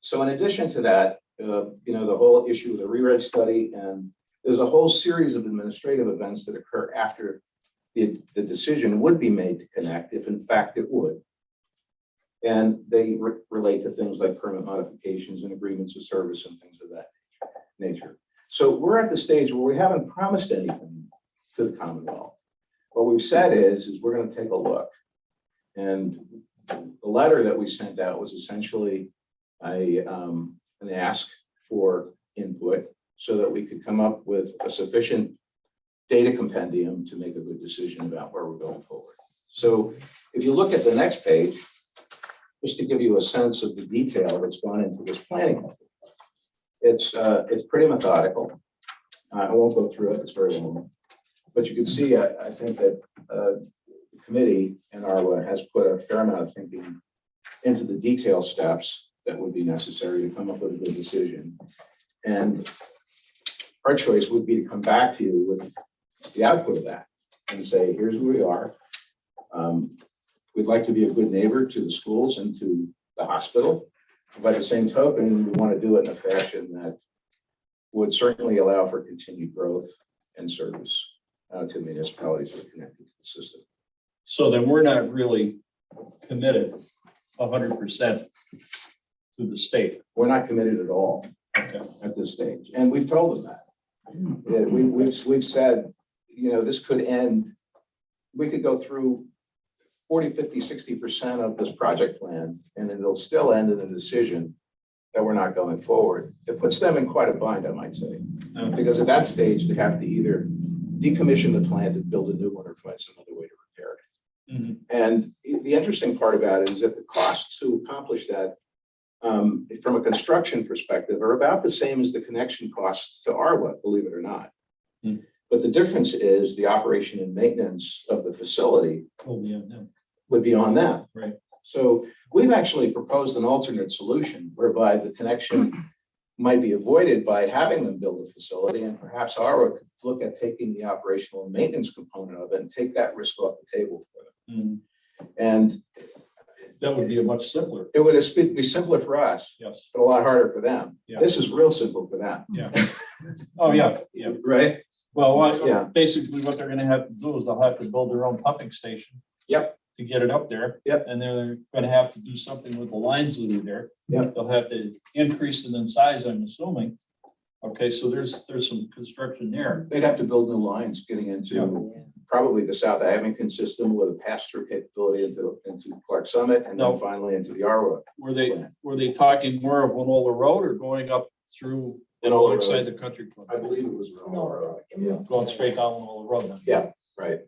so in addition to that, the whole issue of the re-reg study, and there's a whole series of administrative events that occur after the decision would be made to connect, if in fact it would. And they relate to things like permit modifications and agreements of service and things of that nature. So we're at the stage where we haven't promised anything to the Commonwealth. What we've said is we're going to take a look. And the letter that we sent out was essentially an ask for input so that we could come up with a sufficient data compendium to make a good decision about where we're going forward. So if you look at the next page, just to give you a sense of the detail that's gone into this planning. It's pretty methodical. I won't go through it, it's very long. But you can see, I think that the committee and ARWA has put a fair amount of thinking into the detail steps that would be necessary to come up with a good decision. And our choice would be to come back to you with the output of that and say, here's where we are. We'd like to be a good neighbor to the schools and to the hospital. By the same token, we want to do it in a fashion that would certainly allow for continued growth and service to municipalities that are connected to the system. So then we're not really committed 100% to the state. We're not committed at all at this stage, and we've told them that. Yeah, we've said, you know, this could end. We could go through 40, 50, 60% of this project plan, and it'll still end in a decision that we're not going forward. It puts them in quite a bind, I might say, because at that stage, they have to either decommission the plant and build a new one or find some other way to repair it. Mm-hmm. And the interesting part about it is that the costs to accomplish that from a construction perspective are about the same as the connection costs to ARWA, believe it or not. Mm. But the difference is the operation and maintenance of the facility Oh, yeah, no. would be on them. Right. So we've actually proposed an alternate solution whereby the connection might be avoided by having them build a facility, and perhaps ARWA could look at taking the operational and maintenance component of it and take that risk off the table for them. Mm. And That would be a much simpler. it would be simpler for us, Yes. but a lot harder for them. Yeah. This is real simple for them. Yeah. Oh, yeah, yeah. Right? Well, Yeah. basically what they're gonna have to do is they'll have to build their own pumping station. Yep. To get it up there. Yep. And they're gonna have to do something with the lines that are there. Yep. They'll have to increase it in size, I'm assuming. Okay, so there's some construction there. They'd have to build new lines getting into probably the South Abington system with a pass-through capability into Clark Summit and No. then finally into the ARWA. Were they talking more of Winola Road or going up through and Winola inside Road. the country club? I believe it was Winola Road. Yeah, Going straight down Winola Road then? yeah, right.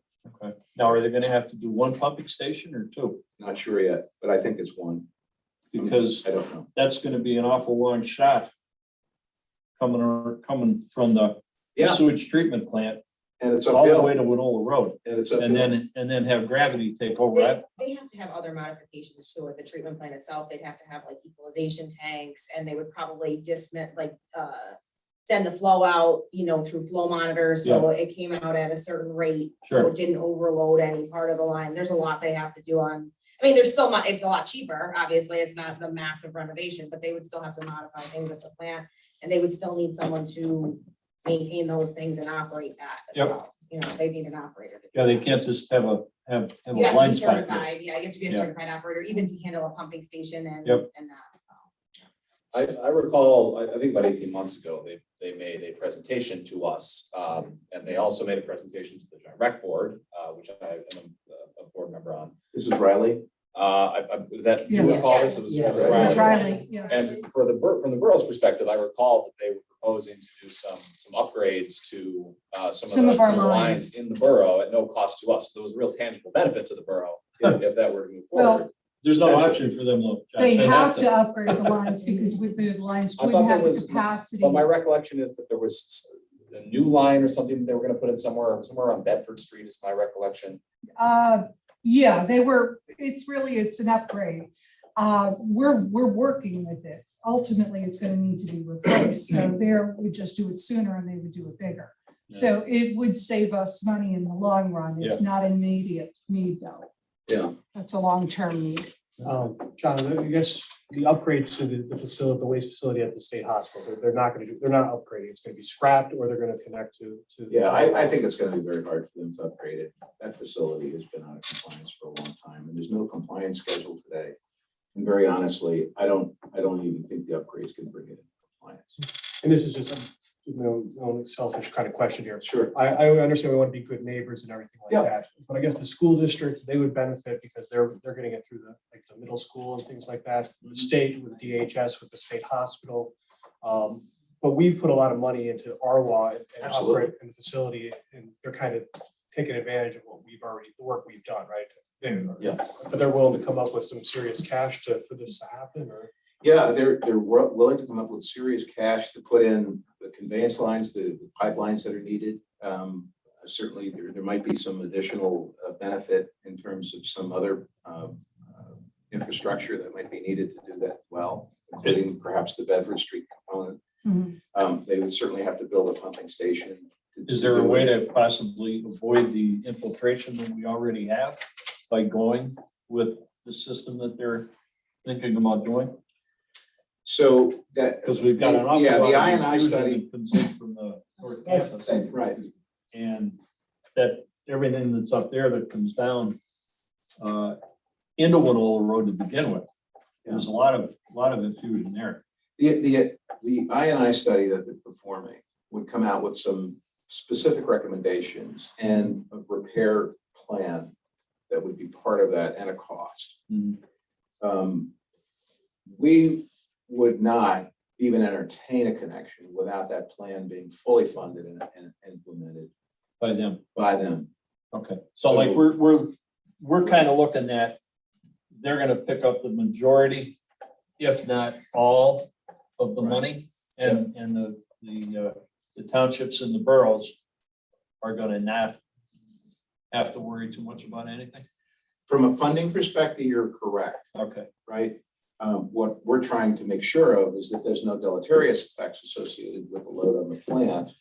Okay. Now, are they gonna have to do one pumping station or two? Not sure yet, but I think it's one. Because I don't know. that's gonna be an awful long shot coming from the Yeah. sewage treatment plant And it's all the uphill. way to Winola Road, And it's and uphill. then have gravity take over. They have to have other modifications too, at the treatment plant itself. They'd have to have like equalization tanks, and they would probably just send the flow out, through flow monitors, so it came out at a certain rate. So Sure. it didn't overload any part of the line. There's a lot they have to do on, there's still, it's a lot cheaper, obviously, it's not the massive renovation, but they would still have to modify things at the plant. And they would still need someone to maintain those things and operate that as Yep. well. They need an operator. to do Yeah, they that. can't just have a You have to line be spike. certified, you have to be a Yeah. certified operator, even to handle a pumping station and Yep. that, so. I recall, I think about 18 months ago, they made a presentation to us. And they also made a presentation to the joint rec board, which I am a board member on. This is Riley. Was that, you Yes. recall this? It was- Yeah. it was It was Riley. Riley, yes. And from the borough's perspective, I recall that they were proposing to do some upgrades to some of our the lines. lines in the borough at no cost to us. There was a real tangible benefit to the borough if that were to move Well, forward. There's no option for them, though. Josh. They have to upgrade the lines because with the lines I wouldn't thought have there the was- capacity. But my recollection is that there was a new line or something they were gonna put in somewhere on Bedford Street is my recollection. Yeah, it's an upgrade. We're working with it. Ultimately, it's gonna need to be replaced. So there, we just do it sooner and they would do it bigger. So it would save us money in the long run. It's not an immediate need though. Yeah. That's a long-term need. John, I guess the upgrade to the facility, the waste facility at the state hospital, they're not upgrading. It's gonna be scrapped or they're gonna connect to. Yeah, I think it's gonna be very hard for them to upgrade it. That facility has been out of compliance for a long time, and there's no compliance schedule today. And very honestly, I don't even think the upgrades can bring it into compliance. And this is just a selfish kind of question here. Sure. I understand we want to be good neighbors and everything like Yeah. that, but I guess the school district, they would benefit because they're gonna get through the middle school and things like that. The state with DHS, with the state hospital. But we've put a lot of money into Arwa and Absolutely. upgrade in the facility, and they're kind of taking advantage of the work we've done, right? Yeah. But they're willing to come up with some serious cash for this to happen, or? Yeah, they're willing to come up with serious cash to put in the conveyance lines, the pipelines that are needed. Certainly, there might be some additional benefit in terms of some other infrastructure that might be needed to do that well, including perhaps the Bedford Street component. They would certainly have to build a pumping station. Is there a way to possibly avoid the infiltration that we already have by going with the system that they're thinking about doing? So that. Because we've got an awful Yeah, lot the of I&I infusion study. that comes in from the North Campus. Right. And that everything that's up there that comes down into Winola Road to begin with, there's a lot of infusion there. The I&I study that they're performing would come out with some specific recommendations and a repair plan that would be part of that and a cost. We would not even entertain a connection without that plan being fully funded and implemented By them. by them. Okay, so like we're kind of looking at, they're gonna pick up the majority, if not all, of the money, and the townships and the boroughs are gonna not have to worry too much about anything. From a funding perspective, you're correct, Okay, right? What we're trying to make sure of is that there's no deleterious effects associated with the load on the plant,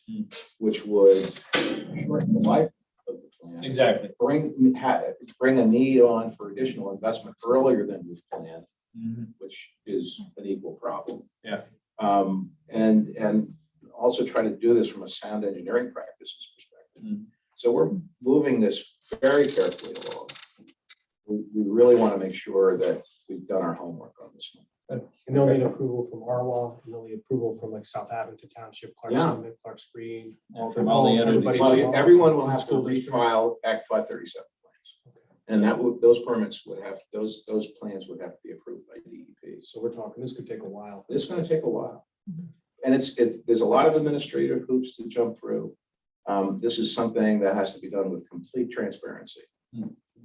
which would shorten the life of the plant. exactly. Bring a need on for additional investment earlier than we planned, which is an equal problem. Yeah. And also try to do this from a sound engineering practices perspective. So we're moving this very carefully along. We really want to make sure that we've done our homework on this one. And they'll need approval from Arwa, and they'll need approval from like South Abington Township, Clark Yeah. Summit, Clark's Green. And from all the entities. everybody's Well, involved, everyone will and have to school district. refile Act 537 plans. And that would, those permits would have, those plans would have to be approved by DEP. So we're talking, this could take a while. It's going to take a while. And there's a lot of administrative hoops to jump through. This is something that has to be done with complete transparency.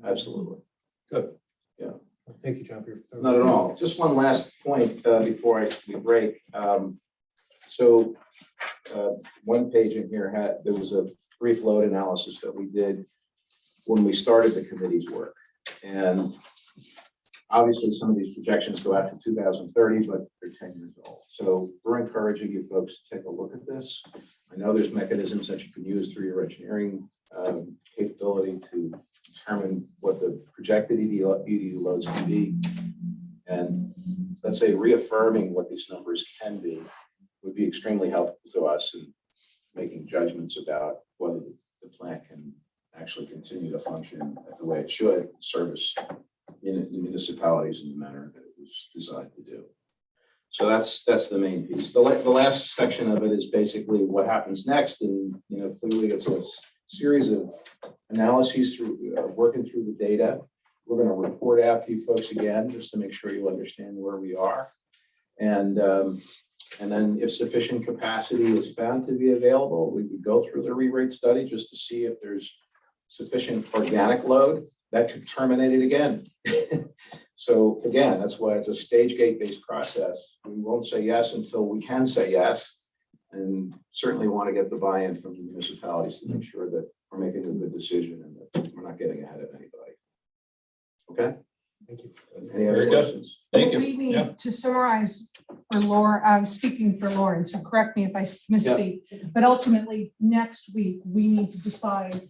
Absolutely. Good. Yeah. Thank you, John, for your. Not at all. Just one last point before we break. So one page in here there was a brief load analysis that we did when we started the committee's work. And obviously some of these projections go out to 2030, but they're 10 years old. So we're encouraging you folks to take a look at this. I know there's mechanisms that you can use through your engineering capability to determine what the projected EDU loads can be. And let's say reaffirming what these numbers can be would be extremely helpful to us in making judgments about whether the plant can actually continue to function the way it should, service in the municipalities in the manner that it was designed to do. So that's the main piece. The last section of it is basically what happens next. And, clearly it's a series of analyses through working through the data. We're going to report out to you folks again, just to make sure you understand where we are. And then if sufficient capacity is found to be available, we would go through the re-rate study just to see if there's sufficient organic load that could terminate it again. So again, that's why it's a stage gate based process. We won't say yes until we can say yes, and certainly want to get the buy-in from the municipalities to make sure that we're making a good decision and that we're not getting ahead of anybody. Okay? Thank you. Any other Very good. questions? Thank you. We need Yeah. to summarize for Laura, I'm speaking for Lauren, so correct me if I misspeak. But ultimately, next week, we need to decide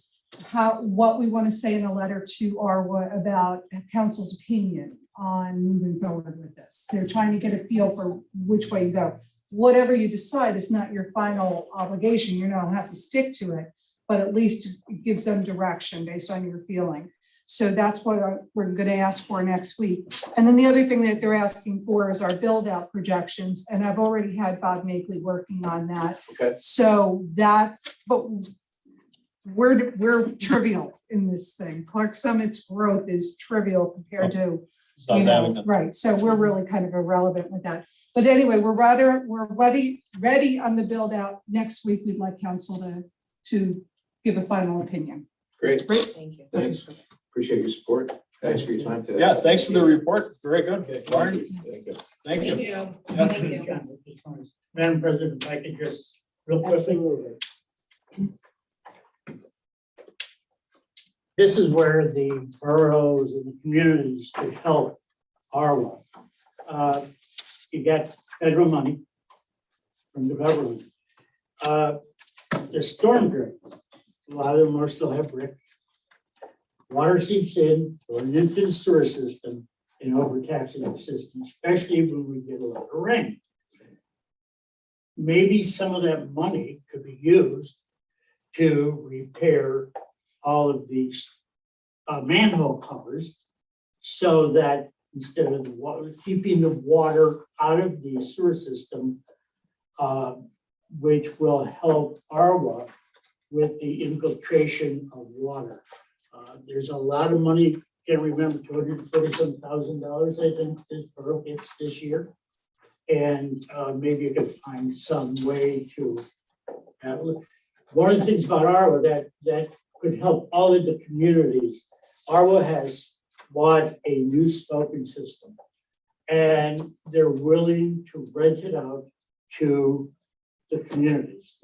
what we want to say in a letter to Arwa about council's opinion on moving forward with this. They're trying to get a feel for which way you go. Whatever you decide is not your final obligation. You don't have to stick to it, but at least it gives them direction based on your feeling. So that's what we're going to ask for next week. And then the other thing that they're asking for is our build out projections. And I've already had Bob Makeley working on that. Okay. So that, but we're trivial in this thing. Clark Summit's growth is trivial compared to, you know, right. So we're really kind of irrelevant with that. But anyway, we're ready on the build out. Next week, we'd like council to give a final opinion. Great. Thank you. Thanks. Appreciate your support. Thanks for your time today. Yeah, thanks for the report. Very good. Lauren, Thank you. thank you. Thank you. Madam President, if I could just real quickly. This is where the boroughs and the communities could help Arwa. You get federal money from the government. The storm drain, a lot of them are still have brick. Water seeps in, going into the sewer system and overtaxing the system, especially when we get a lot of rain. Maybe some of that money could be used to repair all of these manhole covers so that instead of the water, keeping the water out of the sewer system, which will help Arwa with the infiltration of water. There's a lot of money, can't remember, $247,000, I think this borough gets this year. And maybe you can find some way to, one of the things about Arwa that could help all of the communities. Arwa has bought a new scoping system and they're willing to rent it out to the communities.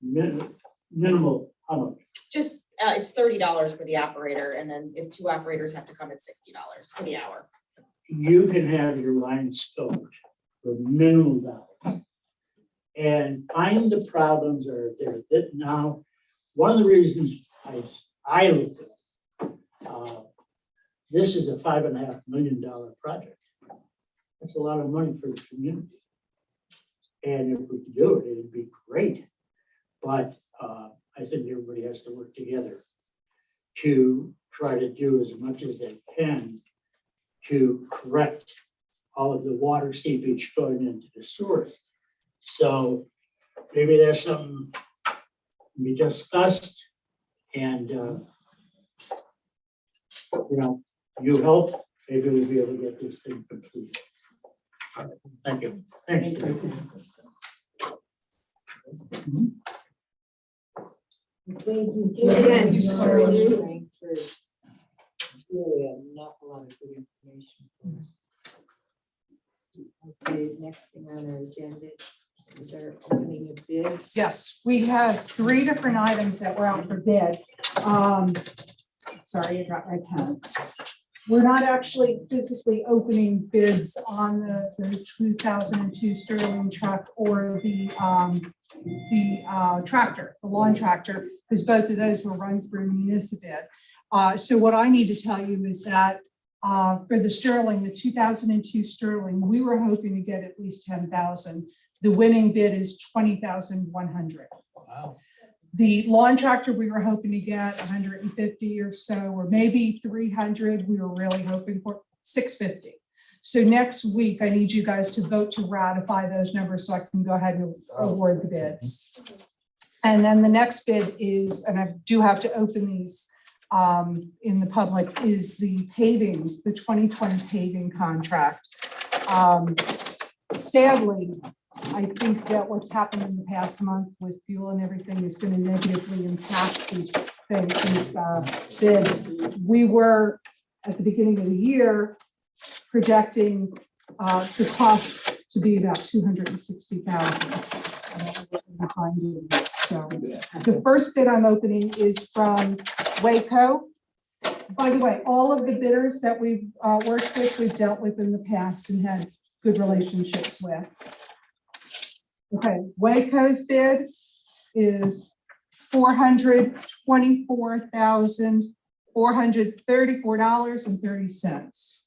Minimal, how much? Just, it's $30 for the operator, and then if two operators have to come, it's $60 for the hour. You can have your line scoped for minimal dollar. And find the problems are there. That now, one of the reasons I looked at this is a $5.5 million project. That's a lot of money for the community. And if we could do it, it'd be great. But I think everybody has to work together to try to do as much as they can to correct all of the water seepage going into the sewers. So maybe there's something to be discussed and, you know, you help, maybe we'll be able to get this thing completed. All right, thank you. Thanks. Thank you so much. Really an awful lot of good information for us. Okay, next thing on our agenda is our opening of bids. Yes, we have 3 different items that were out for bid. Sorry, I dropped my pen. We're not actually physically opening bids on the 2002 Sterling truck or the tractor, the lawn tractor, because both of those were run through Municipalities. So what I need to tell you is that for the Sterling, the 2002 Sterling, we were hoping to get at least 10,000. The winning bid is 20,100. Wow. The lawn tractor, we were hoping to get 150 or so, or maybe 300. We were really hoping for 650. So next week, I need you guys to vote to ratify those numbers so I can go ahead and award the bids. And then the next bid is, and I do have to open these in the public, is the paving, the 2020 paving contract. Sadly, I think that what's happened in the past month with fuel and everything is going to negatively impact these bids. We were at the beginning of the year projecting the cost to be about $260,000. So the first bid I'm opening is from Waco. By the way, all of the bidders that we've worked with, we've dealt with in the past and had good relationships with. Okay, Waco's bid is $424,434.30.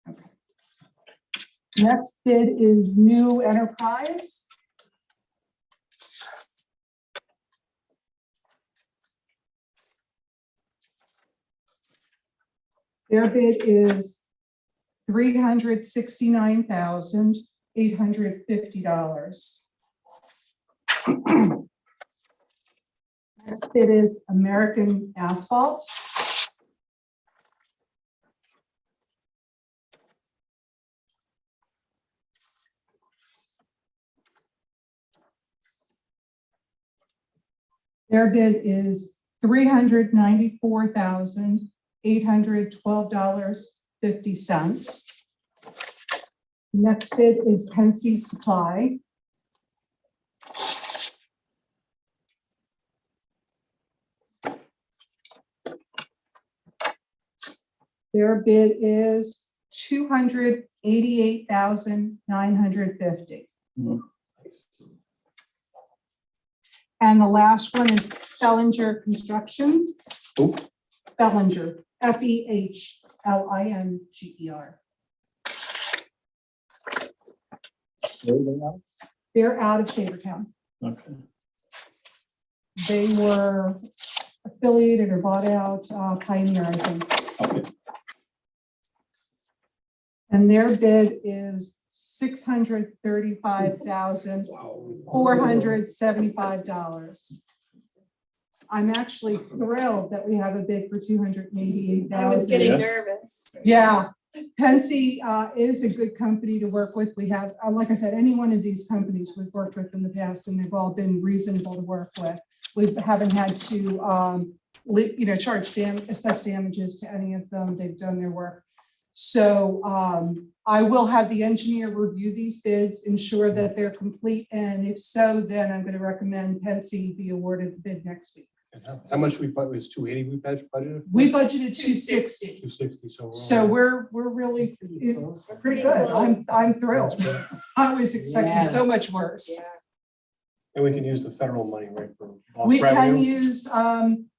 Okay. Next bid is New Enterprise. Their bid is $369,850. Next bid is American Asphalt. Their bid is $394,812.50. Next bid is Pensy Supply. Their bid is $288,950. And the last one is Fellinger Construction. Fellinger, F-E-H-L-I-N-G-E-R. They're out of Shavertown. Okay. They were affiliated or bought out Pioneer, I think. Okay. And their bid is $635,475. I'm actually thrilled that we have a bid for $288,000. I was getting nervous. Yeah, Pensy is a good company to work with. We have, like I said, any one of these companies we've worked with in the past, and they've all been reasonable to work with. We haven't had to, charge assess damages to any of them. They've done their work. So I will have the engineer review these bids, ensure that they're complete, and if so, then I'm going to recommend Pensy be awarded the bid next week. How much we budgeted, was 280 we budgeted? We budgeted 260. 260, So we're really pretty good. I'm thrilled. I was expecting so much worse. And we can use the federal money, right, for off We can revenue? use,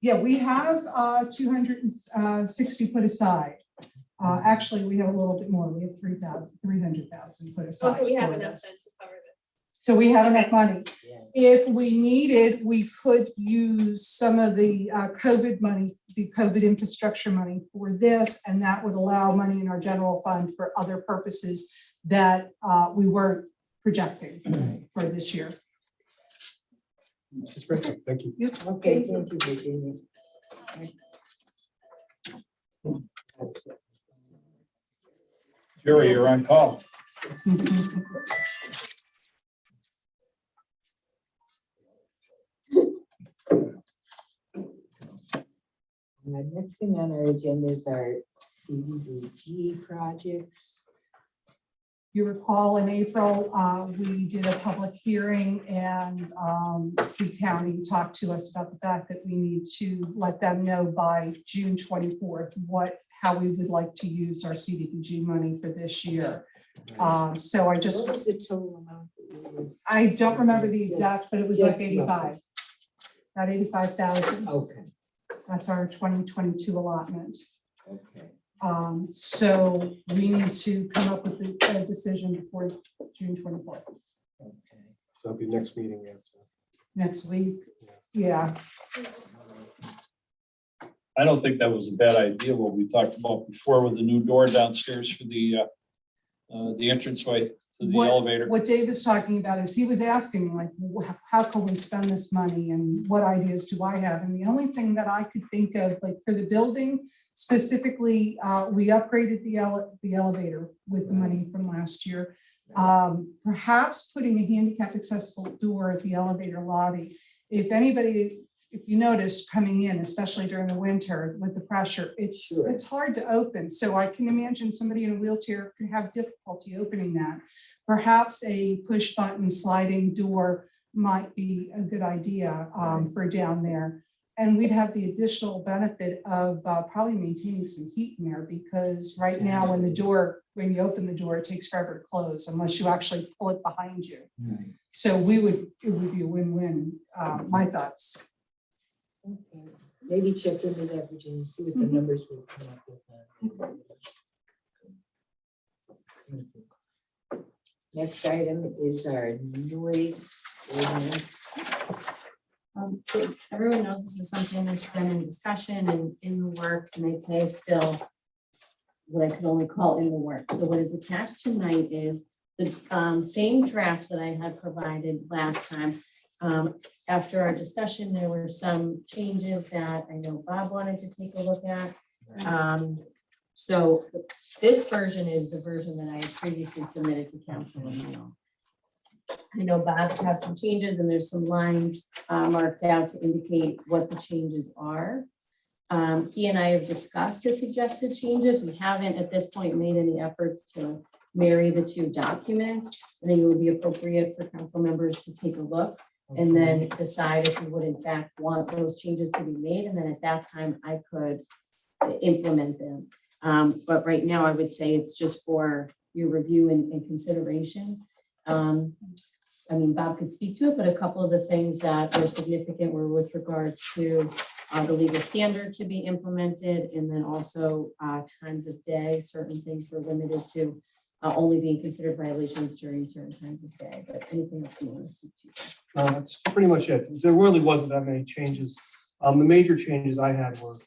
we have 260 put aside. Actually, we have a little bit more. We have 300,000 put aside. So we have for enough this. then to cover this. So we have enough money. If we needed, we could use some of the COVID money, the COVID infrastructure money for this, and that would allow money in our general fund for other purposes that we weren't projecting for this year. That's great, thank you. Okay, thank you, Virginia. Jerry, you're on call. Next thing on our agenda is our CDBG projects. You recall in April, we did a public hearing, and the county talked to us about the fact that we need to let them know by June 24th how we would like to use our CDBG money for this year. So What was the total amount that we were? I don't remember the exact, but it was like 85. About 85,000. Okay, That's our 2022 allotment. okay. So we need to come up with a decision before June 24th. Okay. So that'll be next meeting after. Next week. Yeah. I don't think that was a bad idea, what we talked about before with the new door downstairs for the entranceway to the elevator. What Dave is talking about is he was asking like, how can we spend this money and what ideas do I have? And the only thing that I could think of, like for the building specifically, we upgraded the elevator with the money from last year. Perhaps putting a handicapped accessible door at the elevator lobby. If you noticed coming in, especially during the winter with the pressure, it's hard to open. So I can imagine somebody in a wheelchair could have difficulty opening that. Perhaps a push button sliding door might be a good idea for down there. And we'd have the additional benefit of probably maintaining some heat in there, because right now when you open the door, it takes forever to close unless you actually pull it behind you. Right. So it would be a win-win, my thoughts. Okay, maybe check into that, Virginia, see what the numbers will come up with. Next item is our noise ordinance. So everyone knows this is something that's been in discussion and in the works, and I'd say it's still what I could only call in the work. So what is attached tonight is the same draft that I had provided last time. After our discussion, there were some changes that I know Bob wanted to take a look at. So this version is the version that I had previously submitted to council. I know Bob's has some changes and there's some lines marked out to indicate what the changes are. He and I have discussed his suggested changes. We haven't at this point made any efforts to marry the two documents. I think it would be appropriate for council members to take a look and then decide if you would in fact want those changes to be made. And then at that time, I could implement them. But right now, I would say it's just for your review and consideration. I mean, Bob could speak to it, but a couple of the things that were significant were with regards to the legal standard to be implemented, and then also times of day. Certain things were limited to only being considered violations during certain times of day. But anything else you want to speak to? That's pretty much it. There really wasn't that many changes. The major changes I had were,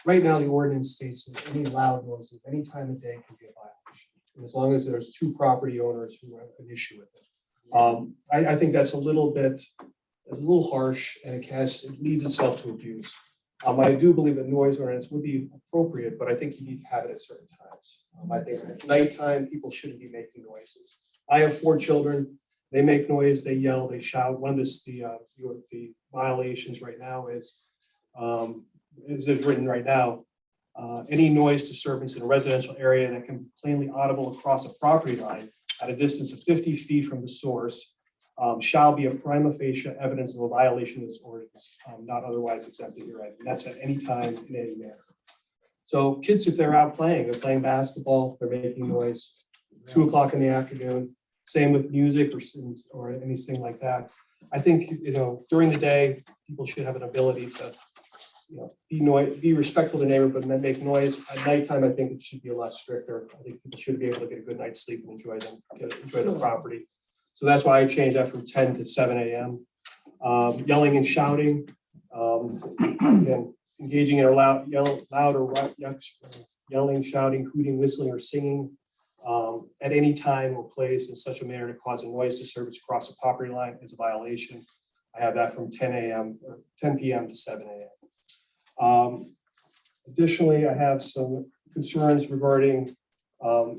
right now the ordinance states that any loud noises, any time of day can be a violation. And as long as there's two property owners who have an issue with it. I think that's a little harsh, and it leads itself to abuse. I do believe that noise ordinance would be appropriate, but I think you need to have it at certain times. I think at nighttime, people shouldn't be making noises. I have 4 children. They make noise, they yell, they shout. One of the violations right now is written right now, any noise disturbance in a residential area that can be plainly audible across a property line at a distance of 50 feet from the source shall be a prima facie evidence of a violation of this ordinance, not otherwise exempted herein. And that's at any time in any manner. So kids, if they're out playing, they're playing basketball, they're making noise, 2 o'clock in the afternoon, same with music or anything like that. I think, during the day, people should have an ability to, be respectful to neighbor, but make noise. At nighttime, I think it should be a lot stricter. I think people should be able to get a good night's sleep and enjoy the property. So that's why I changed that from 10 to 7 a.m. Yelling and shouting, again, engaging in loud or yelling, shouting, hooting, whistling, or singing at any time or place in such a manner to cause a noise disturbance across a property line is a violation. I have that from 10 p.m. to 7 a.m. Additionally, I have some concerns regarding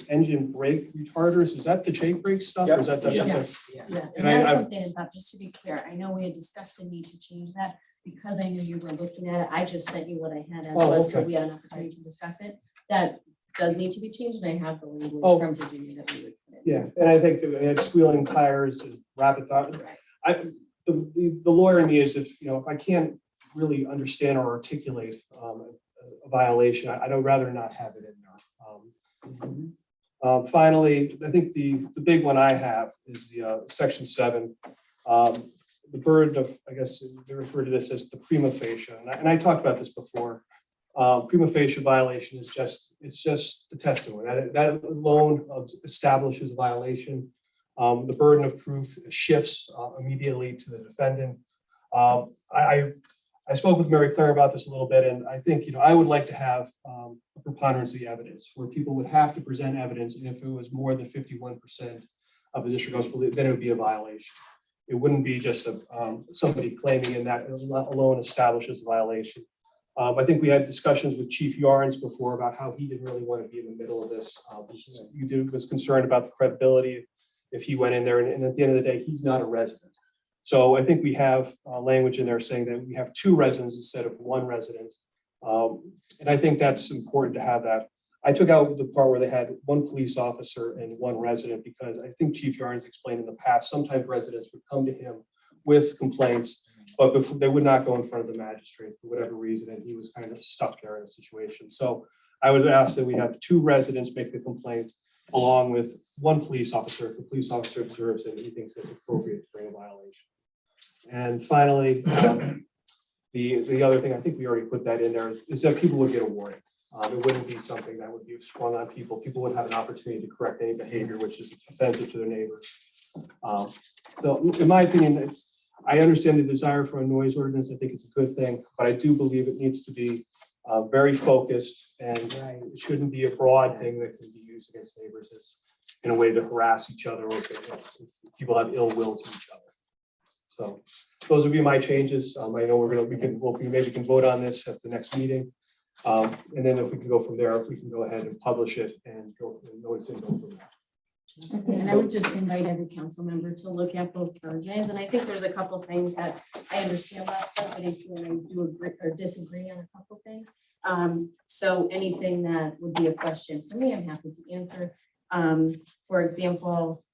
engine brake retarders. Is that the Jake brake stuff? Or is that something? Yeah, And and that's something, Bob, just to be clear, I know we had discussed the need to change that because I knew you were looking at it. I just sent you what I had as was till we had an opportunity to discuss it. That does need to be changed, and I have the language from Virginia that we would put in. Yeah, and I think that we had squealing tires and rapid thought. Right. The lawyer in me is if I can't really understand or articulate a violation, I'd rather not have it in there. Finally, I think the big one I have is the Section 7. The burden of, I guess they refer to this as the prima facie, and I talked about this before. Prima facie violation is just the testimony that alone establishes a violation. The burden of proof shifts immediately to the defendant. I spoke with Mary Claire about this a little bit, and I think I would like to have a preponderance of the evidence where people would have to present evidence, and if it was more than 51% of the district goes, then it would be a violation. It wouldn't be just somebody claiming in that alone establishes a violation. I think we had discussions with Chief Yarns before about how he didn't really want to be in the middle of this. He was concerned about the credibility if he went in there, and at the end of the day, he's not a resident. So I think we have language in there saying that we have 2 residents instead of 1 resident. And I think that's important to have that. I took out the part where they had 1 police officer and 1 resident because I think Chief Yarns explained in the past, sometimes residents would come to him with complaints, but they would not go in front of the magistrate for whatever reason, and he was kind of stuck there in a situation. So I would ask that we have 2 residents make the complaint along with 1 police officer if the police officer observes and he thinks it's appropriate to bring a violation. And finally, the other thing, I think we already put that in there, is that people would get a warning. It wouldn't be something that would be sprung on people. People would have an opportunity to correct any behavior which is offensive to their neighbors. So in my opinion, I understand the desire for a noise ordinance. I think it's a good thing, but I do believe it needs to be very focused, and it shouldn't be a broad thing that can be used against neighbors as in a way to harass each other or if people have ill will to each other. So those would be my changes. I know we can vote on this at the next meeting. And then if we can go from there, we can go ahead and publish it and go and notice and go from there. Okay, and I would just invite every council member to look at both versions, and I think there's a couple things that I understand last time, but I feel I do agree or disagree on a couple things. So anything that would be a question for me, I'm happy to answer. For example,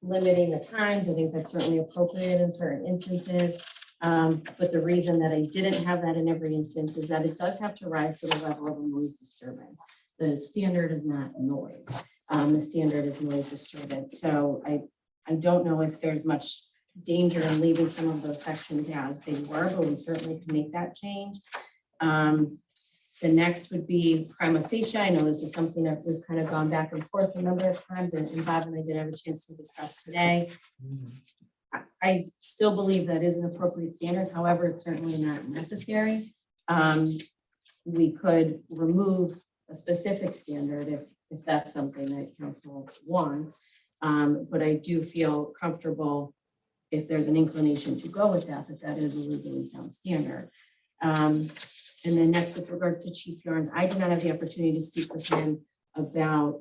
limiting the times, I think that's certainly appropriate in certain instances. But the reason that I didn't have that in every instance is that it does have to rise to the level of a noise disturbance. The standard is not noise. The standard is noise disturbance. So I don't know if there's much danger in leaving some of those sections as they were, but we certainly can make that change. The next would be prima facie. I know this is something that we've kind of gone back and forth a number of times, and Bob and I did have a chance to discuss today. I still believe that is an appropriate standard. However, it's certainly not necessary. We could remove a specific standard if that's something that council wants. But I do feel comfortable if there's an inclination to go with that is a legally sound standard. And then next, with regards to Chief Yarns, I did not have the opportunity to speak with him about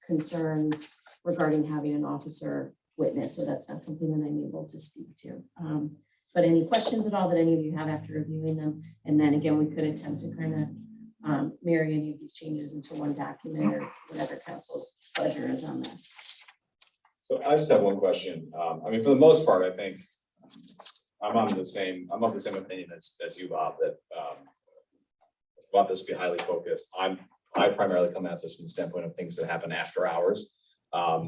concerns regarding having an officer witness, so that's not something that I'm able to speak to. But any questions at all that any of you have after reviewing them? And then again, we could attempt to kind of marry any of these changes into one document or whatever council's pleasure is on this. So I just have one question. I mean, for the most part, I think I'm of the same opinion as you, Bob, that want this to be highly focused. I primarily come at this from the standpoint of things that happen after hours,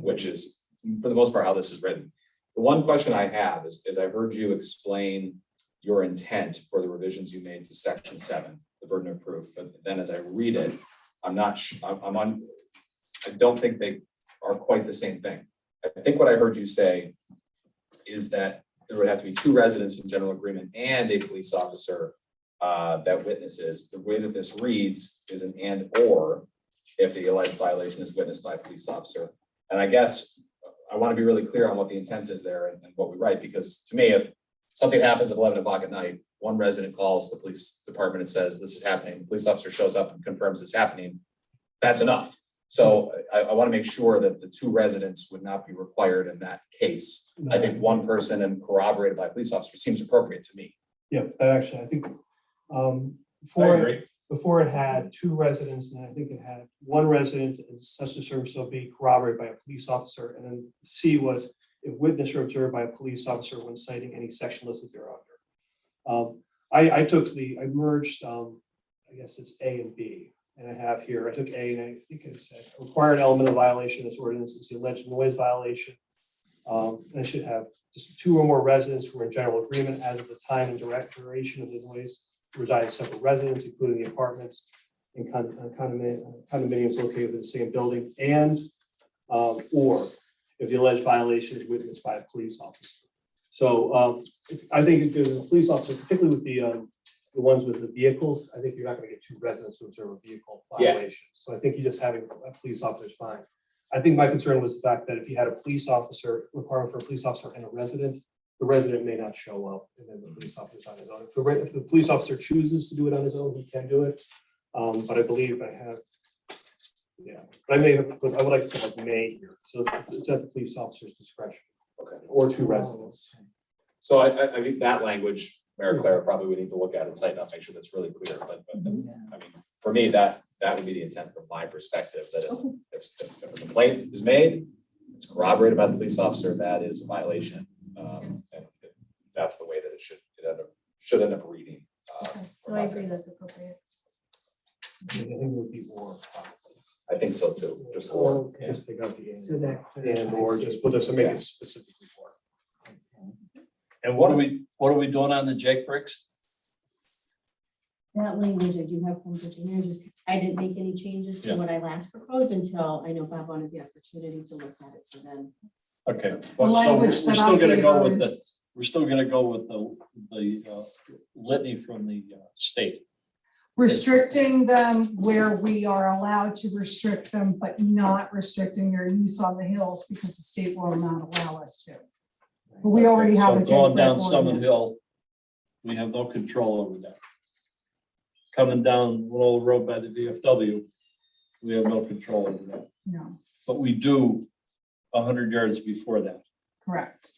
which is for the most part how this is written. The one question I have is I heard you explain your intent for the revisions you made to section 7, the burden of proof, but then as I read it, I don't think they are quite the same thing. I think what I heard you say is that there would have to be 2 residents in general agreement and a police officer that witnesses. The way that this reads is an and or if the alleged violation is witnessed by a police officer. And I guess I want to be really clear on what the intent is there and what we write, because to me, if something happens at 11 o'clock at night, one resident calls the police department and says, this is happening. The police officer shows up and confirms it's happening. That's enough. So I want to make sure that the 2 residents would not be required in that case. I think one person and corroborated by a police officer seems appropriate to me. Yeah, actually, I think before it had 2 residents, and I think it had 1 resident and such a service will be corroborated by a police officer. And then C was if witnessed or observed by a police officer when citing any section listed thereunder. I merged, I guess it's A and B. And I have here, I took A and I think it said required element of violation of this ordinance is the alleged noise violation. And I should have just 2 or more residents who are in general agreement as of the time and direct duration of the noise reside in separate residents, including the apartments and condominiums located within the same building, and or if the alleged violation is witnessed by a police officer. So I think the police officer, particularly with the ones with the vehicles, I think you're not going to get 2 residents to observe a vehicle violation. So I think you just having a police officer is fine. I think my concern was the fact that if you had a police officer, requirement for a police officer and a resident, the resident may not show up, and then the police officer is on his own. If the police officer chooses to do it on his own, he can do it. But I believe I have, but I would like to put like may here. So it's at the police officer's discretion. Okay. Or 2 residents. So I think that language, Mayor Claire, probably we need to look at and tighten up, make sure that's really clear. But I mean, for me, that would be the intent from my perspective, that if a complaint is made, it's corroborated by the police officer, that is a violation. And that's the way that it should end up reading. So I agree that's appropriate. I think it would be more. I think so too, just or. Just take out the So that and or just put this and make it specifically for. And what are we doing on the Jake bricks? That language I do have from Virginia, I didn't make any changes to what I last proposed until I know Bob wanted the opportunity to look at it, so then. Okay. The Well, so we're language that still I gonna gave go her with is- we're still gonna go with the litany from the state. restricting them where we are allowed to restrict them, but not restricting their use on the hills because the state will not allow us to. But we already have a. So going down Jake Brake Summit ordinance. Hill, we have no control over that. Coming down Little Road by the VFW, we have no control over that, No, but we do 100 yards before that. correct.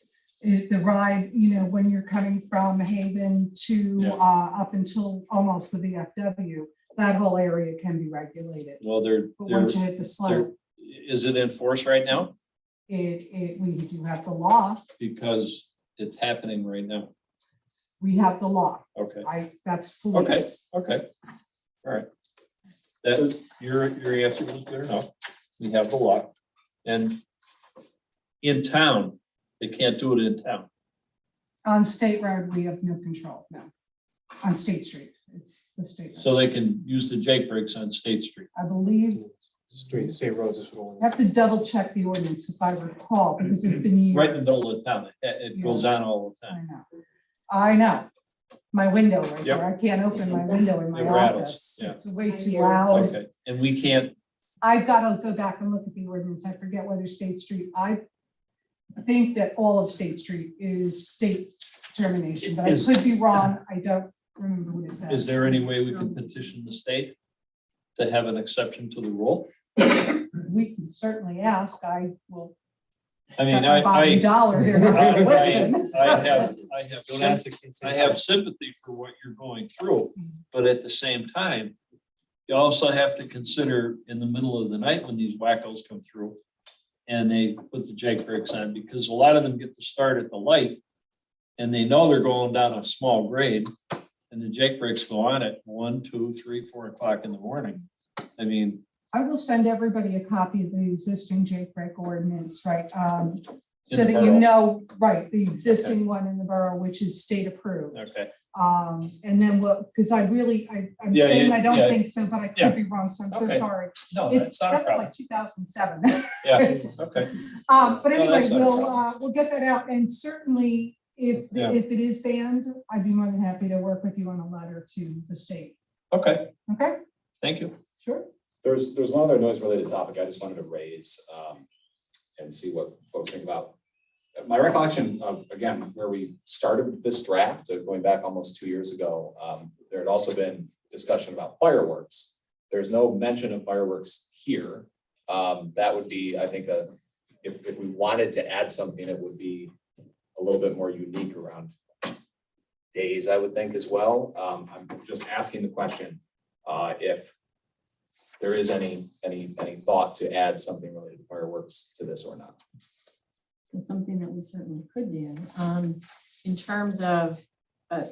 The ride, when you're coming from Haven to Yeah. up until almost the VFW, that whole area can be regulated. Well, But once you hit the slope, is it in force right now? we do have the law. Because it's happening right now. We have the law. Okay, That's okay, police. okay. All right. That, your answer was good enough. We have the law. And in town, they can't do it in town. On State Road, we have no control, no. On State Street, it's the state. road. So they can use the Jake brakes on State Street. I believe, State roads is I rolling. have to double check the ordinance if I recall, because it's been years. Right in the middle of town. It goes on all the time. I know. My window right Yep. there. I can't open my window in my It rattles, office. yeah. It's way I too hear it. loud. Okay, and we can't, I've got to go back and look at the ordinance. I forget whether State Street, I think that all of State Street is state determination, but I Is- could be wrong. I don't remember what it says. is there any way we can petition the state to have an exception to the rule? We can certainly ask. I will. I mean, bet my bottom dollar they're not gonna listen. Don't ask the kids. I have sympathy for what you're going through, but at the same time, you also have to consider in the middle of the night when these wackos come through and they put the Jake brakes on, because a lot of them get to start at the light and they know they're going down a small grade and the Jake brakes go on at 1, 2, 3, 4 o'clock in the morning. I mean, I will send everybody a copy of the existing Jake Brake ordinance, right? So In that the you borough. know, right, the existing one in the borough, which is state approved. okay, And then because I'm Yeah, saying yeah, I don't yeah. think so, but I Yeah. could be wrong, so I'm so Okay. sorry. no, It- that's not a That was problem. like 2007. Yeah, okay, But No, anyway, that's not a problem. we'll get that out, and certainly if Yeah. it is banned, I'd be more than happy to work with you on a letter to the state. okay, Okay, thank you. sure. There's one other noise related topic I just wanted to raise and see what folks think about. My recollection of, again, where we started this draft, going back almost 2 years ago, there had also been discussion about fireworks. There's no mention of fireworks here. That would be, I think, if we wanted to add something, it would be a little bit more unique around days, I would think as well. I'm just asking the question, if there is any thought to add something related to fireworks to this or not. It's something that we certainly could do. In terms of a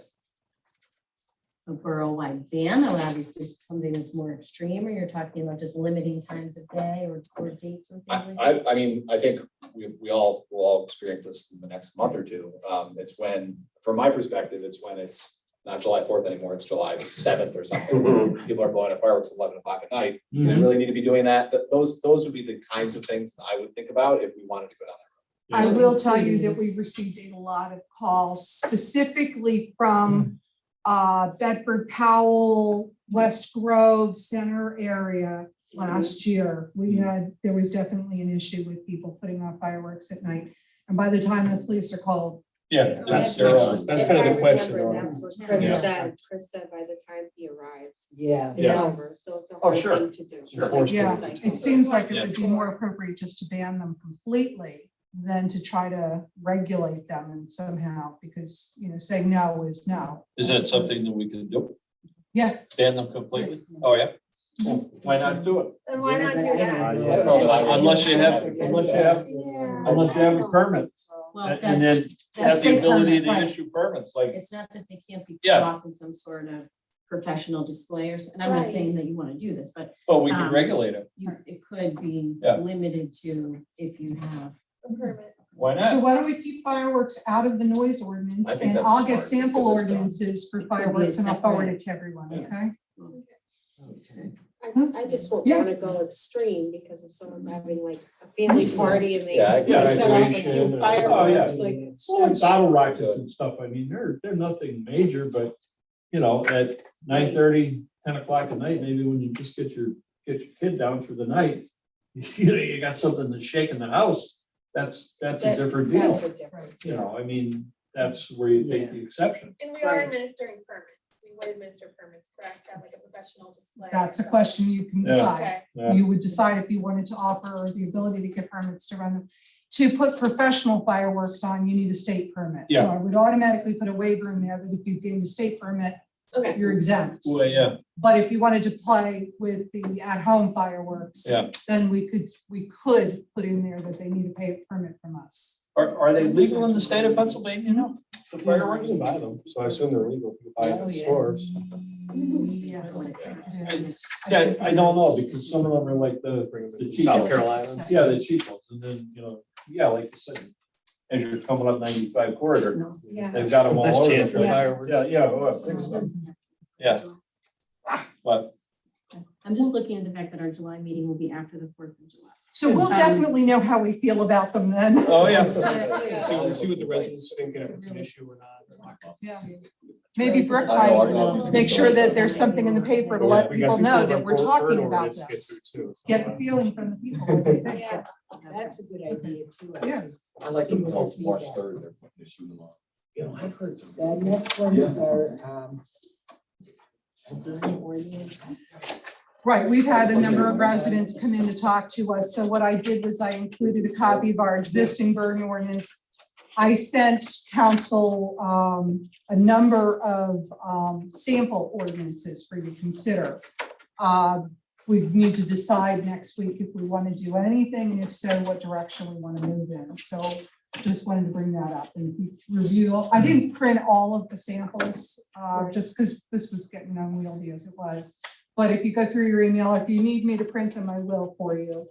borough-wide ban, that would obviously be something that's more extreme, or you're talking about just limiting times of day or dates or things like that? I mean, I think will all experience this in the next month or two. It's when, from my perspective, it's when it's not July 4th anymore, it's July 7th or something. People are blowing up fireworks at 11 o'clock at night. Do they really need to be doing that? Those would be the kinds of things that I would think about if we wanted to go down I will tell you that we've received a lot of calls specifically from Bedford, Powell, West Grove Center area last year. There was definitely an issue with people putting off fireworks at night. And by the time the police are called, Yeah, That's kind of the question. That's what Chris Yeah. said. Chris said by the time he arrives, Yeah. it's Yeah. over. So it's a Oh, hard sure. thing to do. Sure. Like, yeah, cycle. it seems like it Yeah. would be more appropriate just to ban them completely than to try to regulate them and somehow, because, saying no is no. is that something that we can do? Yeah. Ban them completely? Oh, yeah? Well, why not do it? Then why not do that? I don't know that I would- Unless you have a permit. Well, And then have that's, the ability to right. issue permits, like, it's not that they can't be put Yeah. off in some sort of professional displayers, and I'm not Right. saying that you want to do this, but well, we can Um, regulate it. it could be Yeah. limited to if you have. A permit. Why So not? why don't we keep fireworks out of the noise ordinance, I think and that's I'll get smart, just sample get this done. ordinances for It could be a fireworks and I'll forward separate- it to everyone, Yeah. okay? I just won't Yeah. want to go extreme because if someone's having like a family party and they Yeah, I they agree. set off a Graduation few and- fireworks, like. Well, like bottle rockets and stuff, I mean, they're nothing major, but, at 9:30, 10 o'clock at night, maybe when you just get your kid down for the night, you got something that's shaking the house, that's a different deal. That's a difference. You know, I mean, that's where you take the exception. And we are administering permits. We would administer permits, correct? Have like a professional display. That's a question you can Yeah. decide. Okay. Yeah. You would decide if you wanted to offer the ability to get permits to run them. To put professional fireworks on, you need a state permit. So Yeah. I would automatically put a waiver in there that if you gain a state permit, Okay. you're exempt. Well, yeah, But if you wanted to play with the at-home fireworks, yeah. then we could put in there that they need to pay a permit from us. Are they legal in the state of Pennsylvania now? So fireworks, you can buy them, so I assume they're legal, you can buy them Oh, in yeah. stores. Yeah, I don't know, because some of them are like the cheap South ones. Carolina. Yeah, the cheap ones, and then, you know, yeah, like you said, as you're coming up 95 corridor, Yeah. they've got them all Less over. chance for the place. fireworks. Yeah, oh, I think so. Yeah. But I'm just looking at the fact that our July meeting will be after the 4th of July. So we'll definitely know how we feel about them then. oh, yeah. See what the residents think, and if it's an issue or not. Yeah. Maybe Brooke might make sure that there's something in the paper to let We got people know to that we're burn talking about ordinance to get this. through, too, so, Get the feeling from the people. what they think. Yeah. That's a good idea too. Yeah. I like them until March Feedback. 3rd, they're putting the shoot them off. You know, I've heard some. The next one is our, burn ordinance. Right, we've had a number of residents come in to talk to us. So what I did was I included a copy of our existing burden ordinance. I sent council a number of sample ordinances for you to consider. We need to decide next week if we want to do anything, and if so, what direction we want to move in. So just wanted to bring that up and review. I didn't print all of the samples, just because this was getting unwieldy as it was. But if you go through your email, if you need me to print them, I will for you.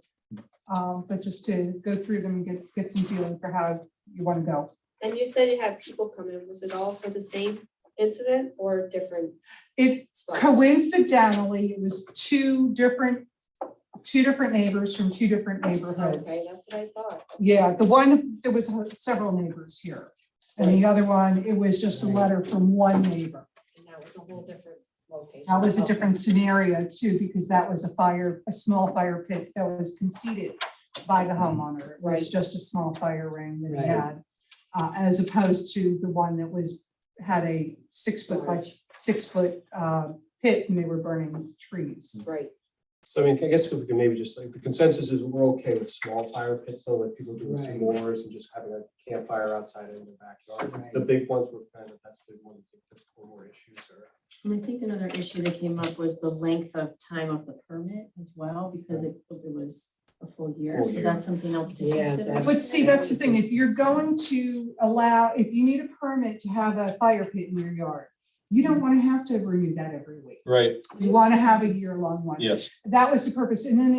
But just to go through them and get some feeling for how you want to go. And you said you had people come in. Was it all for the same incident or different It spots? coincidentally, it was two different neighbors from two different neighborhoods. Okay, that's what I thought. Yeah, the one, there was several neighbors here. And the other one, it was just a letter from one neighbor. And that was a whole different location. That was a Okay. different scenario too, because that was a small fire pit that was conceded by the homeowner. It was Right. just a small fire ring that he Right. had. As opposed to the one that had a 6 foot by 6 foot pit and they were burning trees. Right. So I mean, I guess we can maybe just like, the consensus is we're okay with small fire pits, so like people doing Right. s'mores and just having a campfire outside in the backyard. Right. The big ones were kind of, that's the ones that for more issues or. And I think another issue that came up was the length of time of the permit as well, because it was a full year. Full So year. that's something else to Yeah, consider. that- But see, that's the thing, if you're going to if you need a permit to have a fire pit in your yard, you don't want to have to renew that every week. Right, You want to have a year-long one. yes. That was the purpose. And then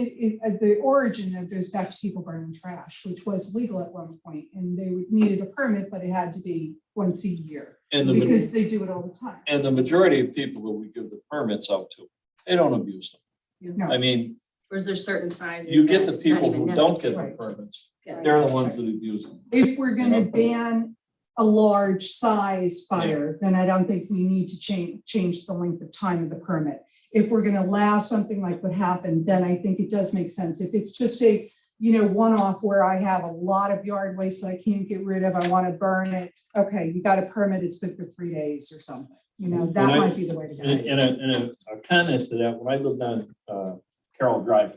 the origin of goes back to people burning trash, which was legal at one point, and they needed a permit, but it had to be once a year. And the, Because they do it all the time. and the majority of people that we give the permits out to, they don't abuse them. No. I mean, Or is there certain sizes? you get that the it's not people even who don't get the necessary to permits. get? They're the ones that abuse them. If we're gonna ban a large size fire, then I don't think we need to change the length of time of the permit. If we're gonna allow something like what happened, then I think it does make sense. If it's just a, one-off where I have a lot of yard waste that I can't get rid of, I want to burn it. Okay, you got a permit, it's good for 3 days or something. That When I- might be the way to go. And a comment to that, when I lived on Carroll Drive,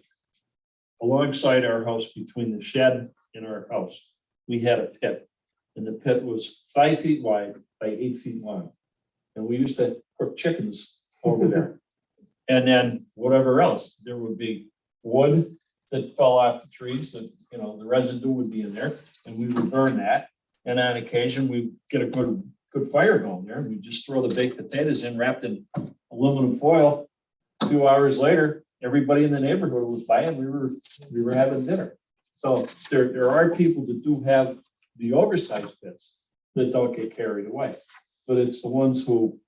alongside our house, between the shed and our house, we had a pit. And the pit was 5 feet wide by 8 feet long. And we used to cook chickens over there. And then whatever else, there would be wood that fell off the trees that, the residue would be in there, and we would burn that. And on occasion, we'd get a good fire going there, and we'd just throw the baked potatoes in wrapped in aluminum foil. 2 hours later, everybody in the neighborhood was buying, we were having dinner. So there are people that do have the oversized pits that don't get carried away. But it's the ones who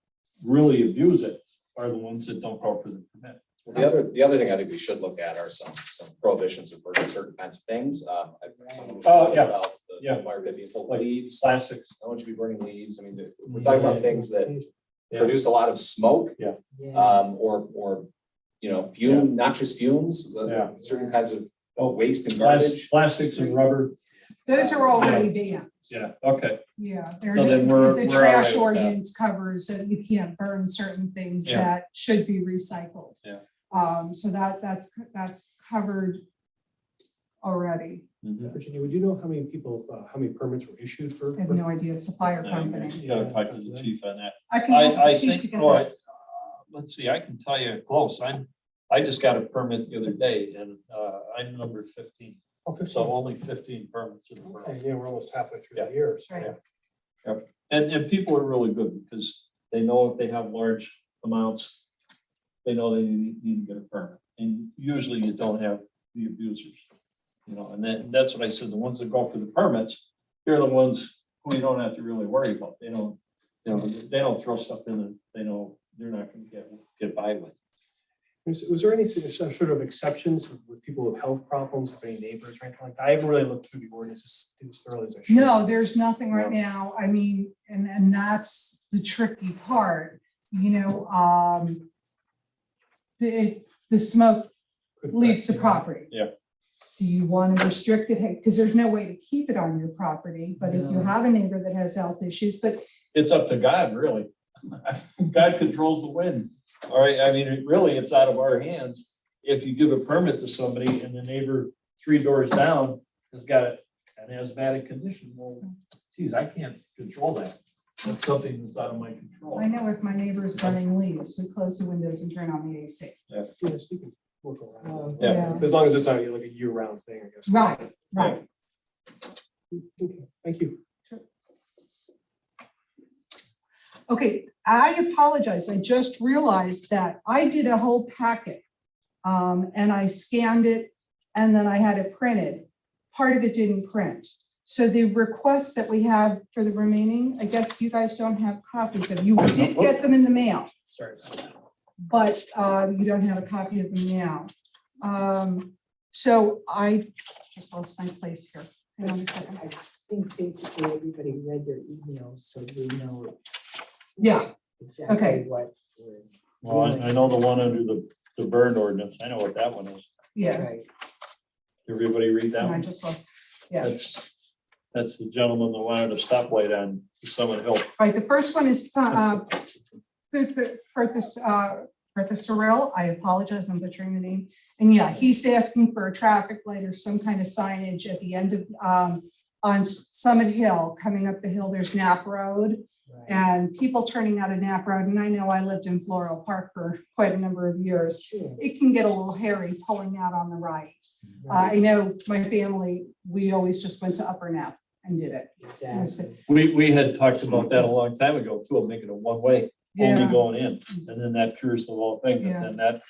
really abuse it are the ones that don't go for the permit. Well, the other thing I think we should look at are some prohibitions of certain kinds of things. Someone was Oh, talking yeah. about the Yeah. fire pit being full of Like leaves. plastics. No one should be burning leaves. I mean, if we're talking about things that, produce a lot of smoke. Yeah. Or, you know, fume, noxious fumes, certain kinds of waste and garbage. Plastics and rubber. Those are already banned. Yeah, okay. Yeah, So then we're the all trash right with that. ordinance covers that you can't burn certain things Yeah. that should be recycled. Yeah. So that's covered already. Virginia, would you know how many people, how many permits were issued for? I have no idea. Supplier You company. gotta talk to the chief on that. I can ask the I chief to think, get oh, that. let's see, I can tell you close. I just got a permit the other day and I'm number 15. Oh, 15. So only 15 permits in the world. Okay, yeah, we're almost halfway through the Yeah. year. So. Right. Yep. And people are really good because they know if they have large amounts, they know they need to get a permit. And usually you don't have the abusers, you know, and that's what I said, the ones that go for the permits, they're the ones who you don't have to really worry about. They don't, you know, they don't throw stuff in that they know they're not gonna get by with. Was there any sort of exceptions with people with health problems, if any neighbors or anything like that? I haven't really looked through the ordinances as thoroughly as I should. No, there's nothing right now. I mean, and that's the tricky part, you know, the smoke leaves the property. Yeah. Do you want to restrict it? Because there's no way to keep it on your property, but if you have a neighbor that has health issues, but It's up to God, really. God controls the wind. All right, I mean, it's out of our hands. If you give a permit to somebody and the neighbor 3 doors down has got an asthmatic condition, well, geez, I can't control that. That's something that's out of my control. I know if my neighbor is burning leaves, we close the windows and turn on the AC. Yeah, so you can work around it. Yeah. As long as it's not like a year-round thing, I guess. Right, right. Okay, thank you. Okay, I apologize. I just realized that I did a whole packet and I scanned it and then I had it printed. Part of it didn't print. So the requests that we have for the remaining, I guess you guys don't have copies of. You did get them in the mail, Sorry about that. but you don't have a copy of them now. So I just lost my place here. Hang on a second. I think basically everybody read their emails, so they know Yeah, exactly Okay. what we're. Well, I know the one under the burn ordinance. I know what that one is. yeah. Right. Everybody read that And I one? just lost, yeah. That's the gentleman that wanted a stoplight on Summit Hill. All right, the first one is Bertha Sorrell. I apologize, I'm butchering the name. And yeah, he's asking for a traffic light or some kind of signage at the end of, on Summit Hill, coming up the hill, there's Knapp Road. Right. And people turning out of Knapp Road, and I know I lived in Floral Park for quite a number of years. Sure. It can get a little hairy pulling out on the right. I know my family, we always just went to Upper Knapp and did it. Exactly. We had talked about that a long time ago too, of making it one-way, only Yeah. going in, and then that cures the whole thing, Yeah. and then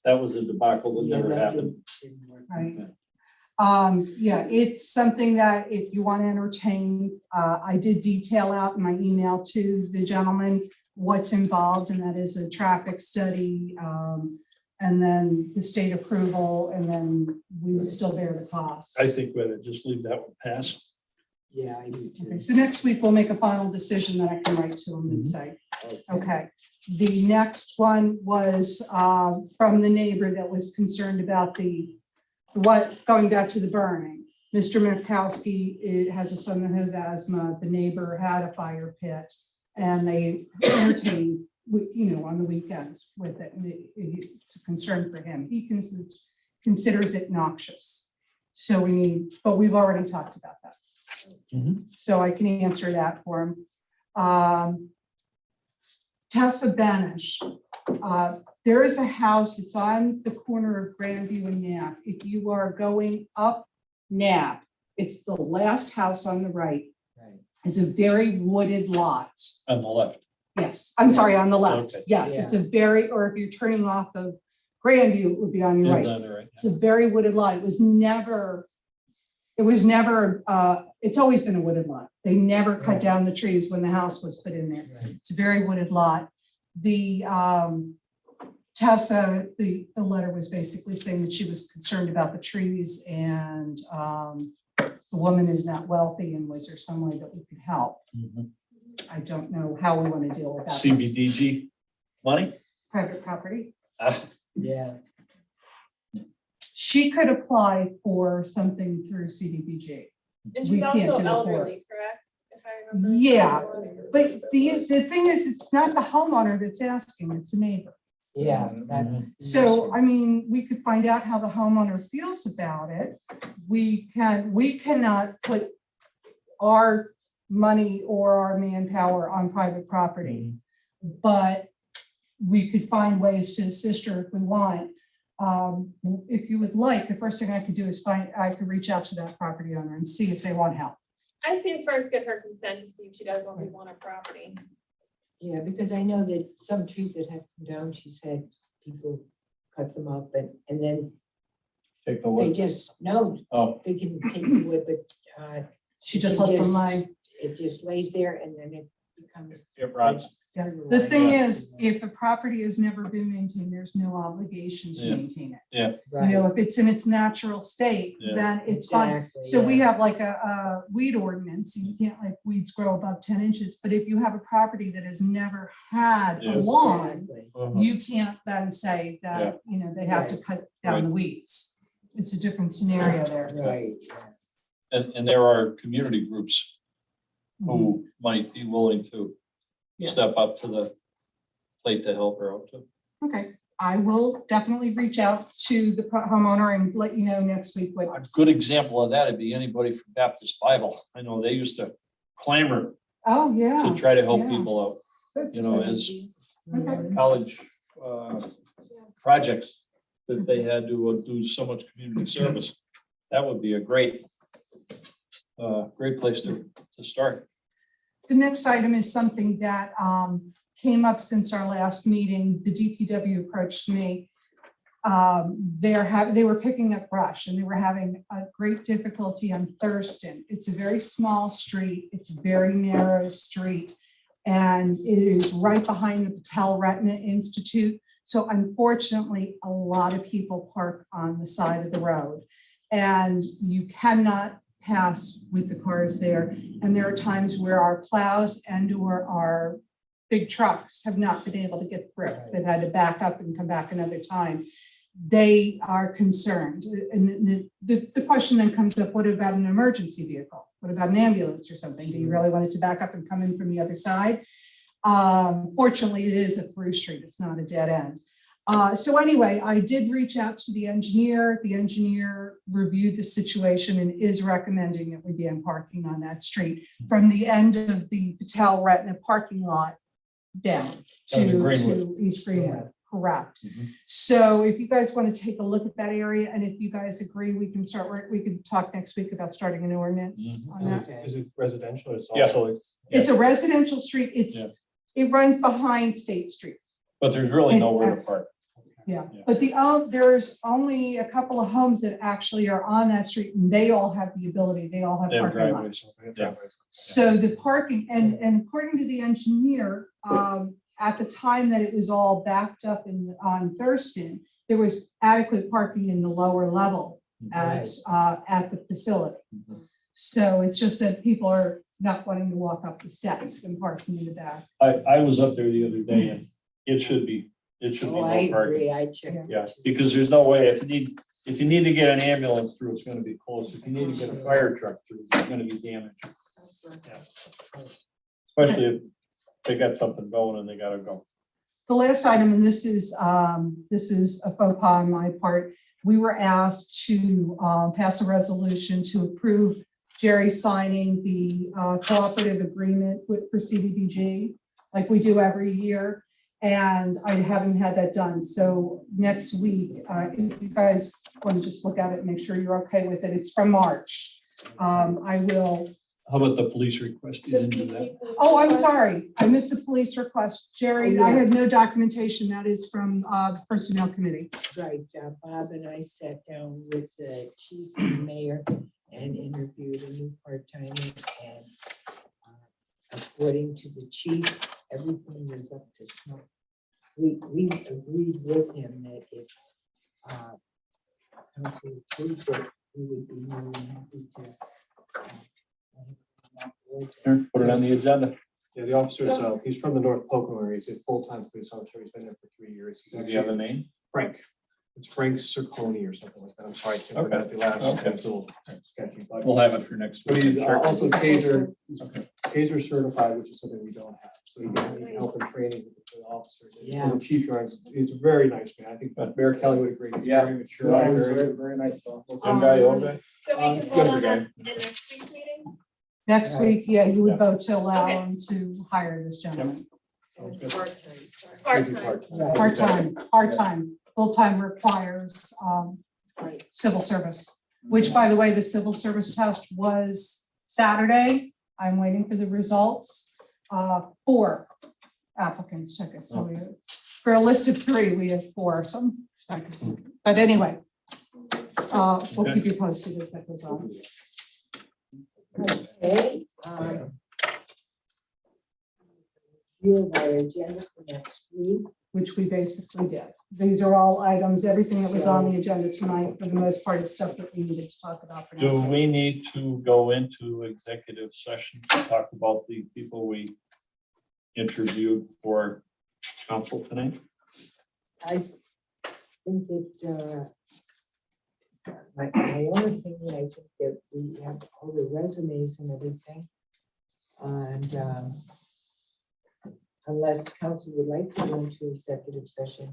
that was a debacle that Yeah, never that happened. didn't work. Right. Yeah, it's something that if you want to entertain, I did detail out in my email to the gentleman what's involved, and that is a traffic study, and then the state approval, and then we would still bear the cost. I think we ought to just leave that one pass. Yeah, I do too. Okay, so next week we'll make a final decision that I can write to him and say, okay. The next one was from the neighbor that was concerned about going back to the burning. Mr. Mikowski has a son that has asthma. The neighbor had a fire pit and they entertained, on the weekends with it. And it's a concern for him. He considers it noxious. So but we've already talked about that. So I can answer that for him. Tessa Banish. There is a house, it's on the corner of Grandview and Knapp. If you are going up Knapp, it's the last house on the right. Right. It's a very wooded lot. On the left. Yes, I'm sorry, on the left. Okay. Yes, it's a or if you're turning off of Grandview, it would be on your right. Right. It's a very wooded lot. It's always been a wooded lot. They never cut Right. down the trees when the house was put in there. Right. It's a very wooded lot. The Tessa, the letter was basically saying that she was concerned about the trees and the woman is not wealthy and was there some way that we could help? I don't know how we want to deal with that. CBDG money? Private property. Yeah. She could apply for something through CDBG. And We she's can't also do it for her. elderly, correct? If I remember. Yeah, but the thing is, it's not the homeowner that's asking, it's a neighbor. Yeah, that's. So, I mean, we could find out how the homeowner feels about it. We cannot put our money or our manpower on private property. But we could find ways to assist her if we want. If you would like, the first thing I could do is I could reach out to that property owner and see if they want help. I say first get her consent to see if she does only want a property. Yeah, because I know that some trees that have come down, she's had people cut them up and then Take the they wood. just, no, Oh, they can take the wood, but She just lets them lie. it just lays there and then it becomes. it rots. The thing is, if a property has never been maintained, there's no obligation to Yeah. maintain it. Yeah. You know, if it's in its natural state, Yeah. then it's fine. Exactly, So we yeah. have like a weed ordinance, you can't let weeds grow above 10 inches, but if you have a property that has never had Yeah. a lawn, Exactly. you can't then say that, you know, they have to cut down the weeds. It's a different scenario there. Right. And there are community groups who might be willing to Yeah. step up to the plate to help her out too. Okay, I will definitely reach out to the homeowner and let you know next week what. A good example of that would be anybody from Baptist Bible. I know they used to clamor Oh, yeah. to try to help yeah. people out, That's you know, good. as Okay. college projects that they had to do so much community service. That would be a great place to start. The next item is something that came up since our last meeting. The DPW approached me. They were picking up brush and they were having a great difficulty on Thurston. It's a very small street. It's a very narrow street. And it is right behind the Patel Retina Institute. So unfortunately, a lot of people park on the side of the road. And you cannot pass with the cars there. And there are times where our plows and or our big trucks have not been able to get through. They've had to back up and come back another time. They are concerned. And the question then comes up, what about an emergency vehicle? What about an ambulance or something? Do you really want it to back up and come in from the other side? Fortunately, it is a through street. It's not a dead end. So anyway, I did reach out to the engineer. The engineer reviewed the situation and is recommending that we begin parking on that street from the end of the Patel Retina parking lot down to East Greenwood. Correct. So if you guys want to take a look at that area, and if you guys agree, we can talk next week about starting an ordinance on that. Is it residential? It's Yeah. also. It's a residential street. Yeah. It runs behind State Street. But there's really nowhere to park. Yeah, Yeah. but there's only a couple of homes that actually are on that street and they all have the ability, they all have They have parking driveways. lots. Yeah. So the parking, and according to the engineer, at the time that it was all backed up on Thurston, there was adequate parking in the lower level at the facility. So it's just that people are not wanting to walk up the steps and parking in the back. I was up there the other day and it should be Oh, I no parking. agree. I checked. Yeah, because there's no way, if you need to get an ambulance through, it's gonna be close. If you need to get a fire truck through, it's gonna be damaged. Yeah. Especially if they got something going and they gotta go. The last item, and this is a faux pas on my part, we were asked to pass a resolution to approve Jerry signing the cooperative agreement for CDBG, like we do every year. And I haven't had that done. So next week, if you guys want to just look at it and make sure you're okay with it, it's from March. I will. How about the police request? You didn't do that? Oh, I'm sorry. I missed the police request. Jerry, I have no documentation. That is from the Personnel Committee. Right, Bob and I sat down with the chief and the mayor and interviewed a new part-timer, and according to the chief, everything was up to snuff. We agreed with him that if council approves it, we would be more than happy to. Here, put it on the agenda. Yeah, the officer's, he's from the North Pocono area. He's a full-time police officer. He's been there for 3 years. He's Do you have a actually- name? Frank. It's Frank Ciccone or something like that. I'm sorry, I can't Okay. remember the last. Okay. It's a little sketchy, but. We'll have it for next But week. he's Sure. also Taser, he's Taser certified, which is something we don't have. So he can help in training with the officers. Yeah. And the chief yards, he's a very nice man. I think Mayor Kelly would agree. He's very mature. very nice. Young guy, old guy? So we can vote younger on guy. that in next week's meeting? Next week, yeah, you would Yeah. vote to allow Okay. him to hire this gentleman. Part-time. Part-time, full-time requires civil service, which, by the way, the civil service test was Saturday. I'm waiting for the results. 4 applicants took it. So for a list of 3, we have 4. But anyway, we'll keep you posted as that goes on. Okay. You have our agenda for next week. Which we basically did. These are all items, everything that was on the agenda tonight, for the most part, is stuff that we needed to talk about. For next Do week. we need to go into executive session to talk about the people we interviewed for council tonight? I think that, my own opinion, I think that we have all the resumes and everything. And, unless council would like to go into executive session,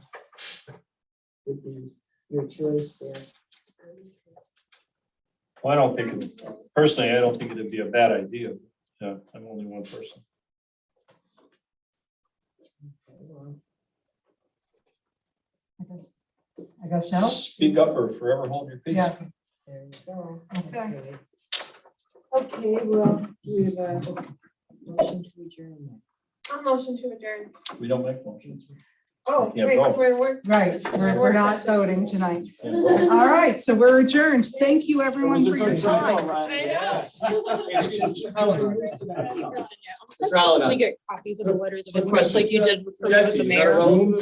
would be your choice there. Well, I don't think, personally, I don't think it'd be a bad idea. I'm only one person. Okay, well, I guess no. Speak up or forever hold your peace. Yeah. there you go. Okay. Okay, well, we have a motion to adjourn then. I'll motion to adjourn. We don't make motions. Oh, Can't wait, vote. we're. Right, we're not voting tonight. All right, so we're adjourned. Thank you, everyone, for your time. I know. Mr. Allen, We get copies of the letters of quick interest like you did for Jesse, the is mayor. there a room?